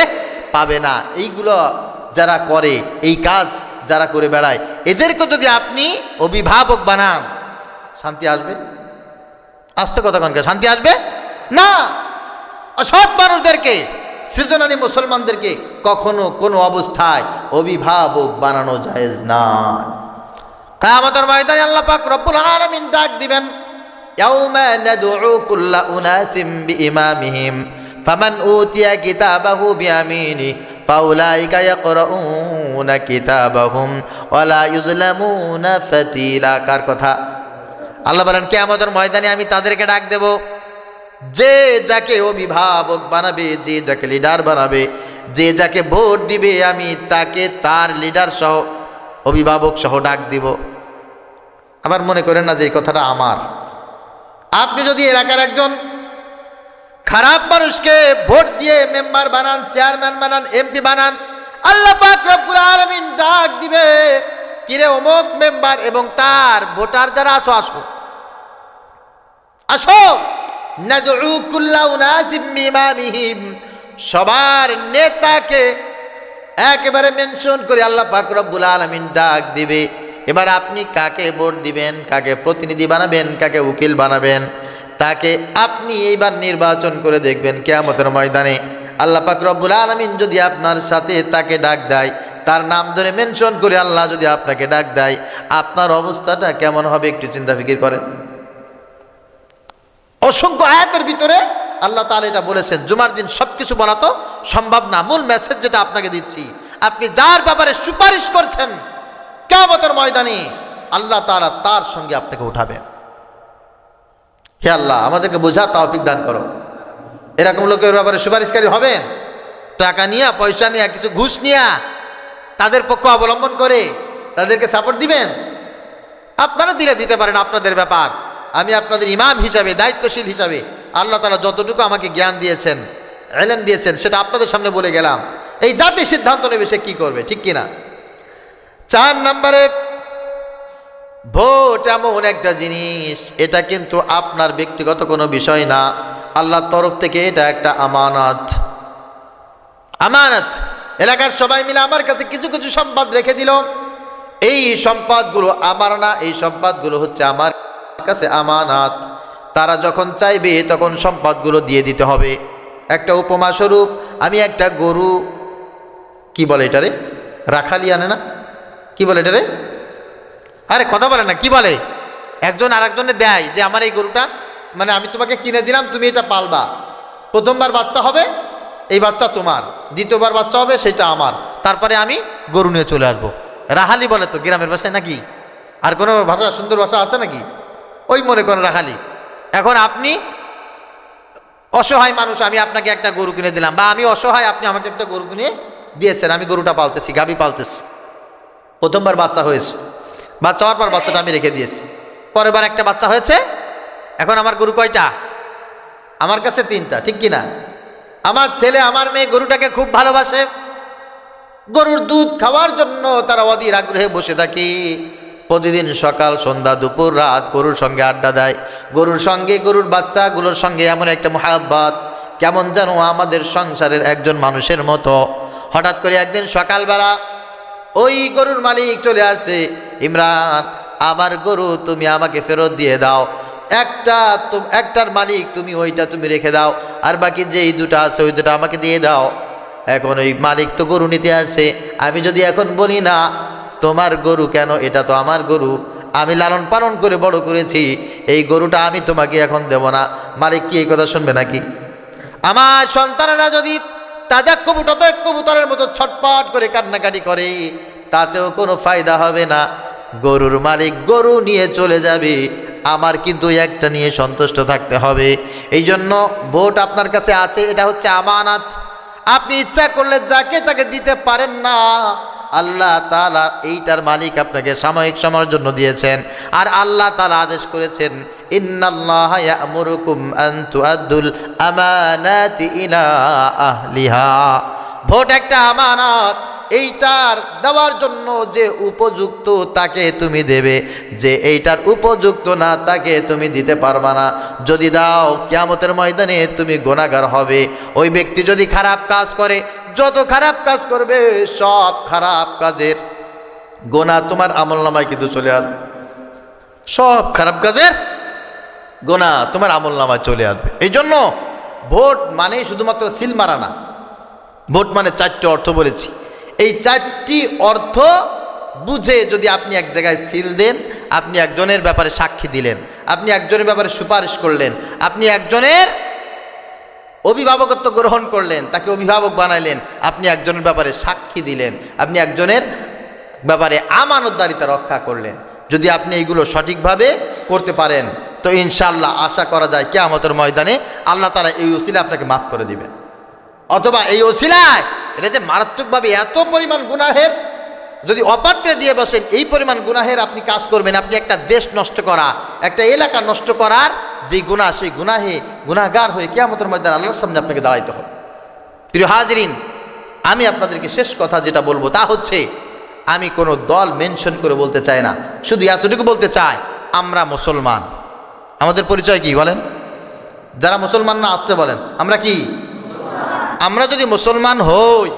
পাবে না। এইগুলো যারা করে, এই কাজ যারা করে বেড়ায়, এদেরকে যদি আপনি অভিভাবক বানান, শান্তি আসবে? আস্তে কথা কনকে শান্তি আসবে না। অসৎ মানুষদেরকে, সৃজনালী মুসলমানদেরকে কখনো কোনো অবস্থায় অভিভাবক বানানো জায়েজ না। কিয়ামতের ময়দানে আল্লাহ পাক রব্বুল আলামিন ডাক দিবেন, ইয়াউমা নাদউ কুল্লা উনাসিম বিইমামিহিম ফামান উতিয়া কিতাবাহু বিয়ামিনি ফাউলাইকা ইয়াকরাউনা কিতাবাহুম ওয়ালা ইউজলামুনা ফাতিলা। কার কথা? আল্লাহ বলেন কিয়ামতের ময়দানে আমি তাদেরকে ডাক দেব, যে যাকে অভিভাবক বানাবে, যে যাকে লিডার বানাবে, যে যাকে ভোট দিবে, আমি তাকে তার লিডার সহ, অভিভাবক সহ ডাক দিব। আবার মনে করেন না যে এই কথাটা আমার। আপনি যদি এলাকার একজন খারাপ মানুষকে ভোট দিয়ে মেম্বার বানান, চেয়ারম্যান বানান, এমপি বানান, আল্লাহ পাক রব্বুল আলামিন ডাক দিবে, কিরে অমুক মেম্বার এবং তার ভোটার যারা আসো, আসো আসো, নাদউ কুল্লা উনাসিম বিইমামিহিম, সবার নেতাকে একেবারে মেনশন করে আল্লাহ পাক রব্বুল আলামিন ডাক দিবে। এবার আপনি কাকে ভোট দিবেন, কাকে প্রতিনিধি বানাবেন, কাকে উকিল বানাবেন, তাকে আপনি এইবার নির্বাচন করে দেখবেন। কিয়ামতের ময়দানে আল্লাহ পাক রব্বুল আলামিন যদি আপনার সাথে তাকে ডাক দেয়, তার নাম ধরে মেনশন করে আল্লাহ যদি আপনাকে ডাক দেয়, আপনার অবস্থাটা কেমন হবে একটু চিন্তা ফিকির করেন। অসংখ্য আয়াতের ভিতরে আল্লাহ তাআলা এটা বলেছেন। জুমার দিন সবকিছু বলা তো সম্ভব না, মূল মেসেজ যেটা আপনাকে দিচ্ছি, আপনি যার ব্যাপারে সুপারিশ করছেন, কিয়ামতের ময়দানে আল্লাহ তাআলা তার সঙ্গে আপনাকে উঠাবেন। হে আল্লাহ আমাদেরকে বোঝা তৌফিক দান করো। এরকম লোকের ব্যাপারে সুপারিশকারী হবেন, টাকা নিয়া, পয়সা নিয়া, কিছু ঘুষ নিয়া তাদের পক্ষ অবলম্বন করে তাদেরকে সাপোর্ট দিবেন? আপনারা দিতে পারেন, আপনাদের ব্যাপার। আমি আপনাদের ইমাম হিসাবে, দায়িত্বশীল হিসাবে আল্লাহ তাআলা যতটুকু আমাকে জ্ঞান দিয়েছেন, ইলম দিয়েছেন, সেটা আপনাদের সামনে বলে গেলাম। এই জাতি সিদ্ধান্ত নেবে সে কি করবে, ঠিক কিনা? 4 নম্বরে, ভোট এমন একটা জিনিস, এটা কিন্তু আপনার ব্যক্তিগত কোনো বিষয় না, আল্লাহর তরফ থেকে এটা একটা আমানত। আমানত, এলাকার সবাই মিলে আমার কাছে কিছু কিছু সম্পদ রেখে দিল, এই সম্পদগুলো আমার না, এই সম্পদগুলো হচ্ছে আমার কাছে আমানত। তারা যখন চাইবে তখন সম্পদগুলো দিয়ে দিতে হবে। একটা উপমা স্বরূপ, আমি একটা গরু, কি বলে এটারে, রাখালি আনে না, কি বলে এটারে, আরে কথা বলে না, কি বলে, একজন আর একজনে দেয় যে আমার এই গরুটা, মানে আমি তোমাকে কিনে দিলাম, তুমি এটা পালবা, প্রথমবার বাচ্চা হবে এই বাচ্চা তোমার, দ্বিতীয়বার বাচ্চা হবে সেটা আমার, তারপরে আমি গরু নিয়ে চলে আসবো। রাহালি বলে তো গ্রামের ভাষায় নাকি, আর কোনো ভাষা সুন্দর ভাষা আছে নাকি? ওই মনে করেন রাহালি। এখন আপনি অসহায় মানুষ, আমি আপনাকে একটা গরু কিনে দিলাম, বা আমি অসহায়, আপনি আমাকে একটা গরু কিনে দিয়েছেন, আমি গরুটা পালতেছি, গাভী পালতেছি। প্রথমবার বাচ্চা হয়েছে, বাচ্চা হওয়ার পর বাচ্চাটা আমি রেখে দিয়েছি, পরের বার একটা বাচ্চা হয়েছে। এখন আমার গরু কয়টা? আমার কাছে 3টা, ঠিক কিনা? আমার ছেলে আমার মেয়ে গরুটাকে খুব ভালোবাসে, গরুর দুধ খাওয়ার জন্য তারা অধীর আগ্রহে বসে থাকে। প্রতিদিন সকাল সন্ধ্যা দুপুর রাত গরুর সঙ্গে আড্ডা দেয়, গরুর সঙ্গে গরুর বাচ্চাগুলোর সঙ্গে এমন একটা মোহাব্বত, কেমন যেন আমাদের সংসারের একজন মানুষের মতো। হঠাৎ করে একদিন সকালবেলা ওই গরুর মালিক চলে আসছে, ইমরান আমার গরু তুমি আমাকে ফেরত দিয়ে দাও, একটার মালিক তুমি, ওইটা তুমি রেখে দাও, আর বাকি যেই 2টা আছে ওই 2টা আমাকে দিয়ে দাও। এখন ওই মালিক তো গরু নিতে আসছে, আমি যদি এখন বলি না তোমার গরু কেন, এটা তো আমার গরু, আমি লালন পালন করে বড় করেছি, এই গরুটা আমি তোমাকে এখন দেব না, মালিক কি এই কথা শুনবে নাকি? আমার সন্তানেরা যদি তাজা কবুতরের মতো ছটপট করে কান্নাকাটি করে, তাতেও কোনো ফায়দা হবে না। গরুর মালিক গরু নিয়ে চলে যাবে, আমার কিন্তু একটা নিয়ে সন্তুষ্ট থাকতে হবে। এই জন্য ভোট আপনার কাছে আছে, এটা হচ্ছে আমানত। আপনি ইচ্ছা করলে যাকে তাকে দিতে পারেন না। আল্লাহ তাআলা এইটার মালিক আপনাকে সাময়িক সময়ের জন্য দিয়েছেন, আর আল্লাহ তাআলা আদেশ করেছেন ইন্নাল্লাহা ইয়া'মুরুকুম আন তুআদ্দুল আমানাতি ইলা আহলিহা। ভোট একটা আমানত, এইটার দেওয়ার জন্য যে উপযুক্ত তাকে তুমি দেবে, যে এইটার উপযুক্ত না তাকে তুমি দিতে পারবা না। যদি দাও কিয়ামতের ময়দানে তুমি গুনাহগার হবে। ওই ব্যক্তি যদি খারাপ কাজ করে, যত খারাপ কাজ করবে সব খারাপ কাজের গোনা তোমার আমলনামায় কিন্তু চলে আসবে, সব খারাপ কাজের গোনা তোমার আমলনামায় চলে আসবে। এই জন্য ভোট মানে শুধুমাত্র সিল মারা না, ভোট মানে 4টি অর্থ বলেছি। এই 4টি অর্থ বুঝে যদি আপনি এক জায়গায় সিল দেন, আপনি একজনের ব্যাপারে সাক্ষী দিলেন, আপনি একজনের ব্যাপারে সুপারিশ করলেন, আপনি একজনের অভিভাবকত্ব গ্রহণ করলেন, তাকে অভিভাবক বানাইলেন, আপনি একজনের ব্যাপারে সাক্ষী দিলেন, আপনি একজনের ব্যাপারে আমানতদারিতা রক্ষা করলেন। যদি আপনি এইগুলো সঠিকভাবে করতে পারেন তো ইনশাআল্লাহ আশা করা যায় কিয়ামতের ময়দানে আল্লাহ তাআলা এই ওসিলা আপনাকে মাফ করে দিবেন। অথবা এই ওসিলায় এটা যে মারাত্মকভাবে এত পরিমাণ গুনাহের, যদি অপাত্রে দিয়ে বসেন, এই পরিমাণ গুনাহের আপনি কাজ করবেন, আপনি একটা দেশ নষ্ট করা, একটা এলাকা নষ্ট করার যে গুনাহ, সেই গুনাহে গুনাহগার হয়ে কিয়ামতের ময়দানে আল্লাহর সামনে আপনাকে দাঁড়াইতে হবে। প্রিয় হাজিরিন, আমি আপনাদেরকে শেষ কথা যেটা বলবো তা হচ্ছে, আমি কোনো দল মেনশন করে বলতে চাই না, শুধু এতটুকু বলতে চাই আমরা মুসলমান। আমাদের পরিচয় কি বলেন? যারা মুসলমান না আসতে বলেন, আমরা কি? আমরা যদি মুসলমান হই,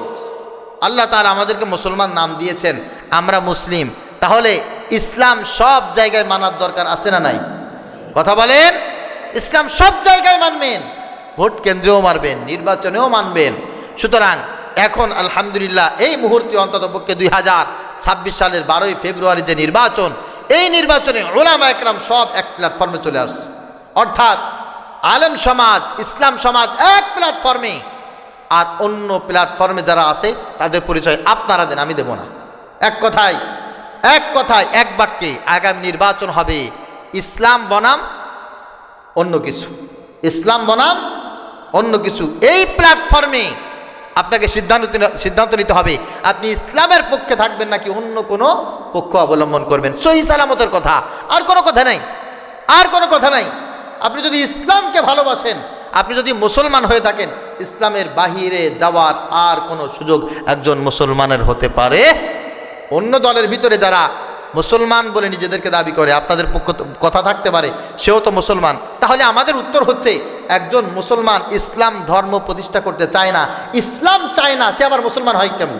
আল্লাহ তাআলা আমাদেরকে মুসলমান নাম দিয়েছেন, আমরা মুসলিম, তাহলে ইসলাম সব জায়গায় মানার দরকার আছে না নাই? কথা বলেন। ইসলাম সব জায়গায় মানবেন, ভোট কেন্দ্রেও মানবেন, নির্বাচনেও মানবেন। সুতরাং এখন আলহামদুলিল্লাহ এই মুহূর্তে অন্ততপক্ষে 2026 সালের 12ই ফেব্রুয়ারি যে নির্বাচন, এই নির্বাচনে উলামা একরাম সব এক প্ল্যাটফর্মে চলে আসছে। অর্থাৎ আলেম সমাজ, ইসলাম সমাজ এক প্ল্যাটফর্মে, আর অন্য প্ল্যাটফর্মে যারা আছে তাদের পরিচয় আপনারা দেন, আমি দেব না। এক কথায় এক বাক্যে আগামী নির্বাচন হবে ইসলাম বনাম অন্য কিছু, ইসলাম বনাম অন্য কিছু। এই প্ল্যাটফর্মে আপনাকে সিদ্ধান্ত নিতে হবে আপনি ইসলামের পক্ষে থাকবেন নাকি অন্য কোনো পক্ষ অবলম্বন করবেন। সহি সালামতের কথা, আর কোনো কথা নাই, আর কোনো কথা নাই। আপনি যদি ইসলামকে ভালোবাসেন, আপনি যদি মুসলমান হয়ে থাকেন, ইসলামের বাহিরে যাওয়ার আর কোনো সুযোগ একজন মুসলমানের হতে পারে। অন্য দলের ভিতরে যারা মুসলমান বলে নিজেদেরকে দাবি করে, আপনাদের পক্ষ কথা থাকতে পারে, সেও তো মুসলমান। তাহলে আমাদের উত্তর হচ্ছে, একজন মুসলমান ইসলাম ধর্ম প্রতিষ্ঠা করতে চায় না, ইসলাম চায় না, সে আবার মুসলমান হয় কেমন?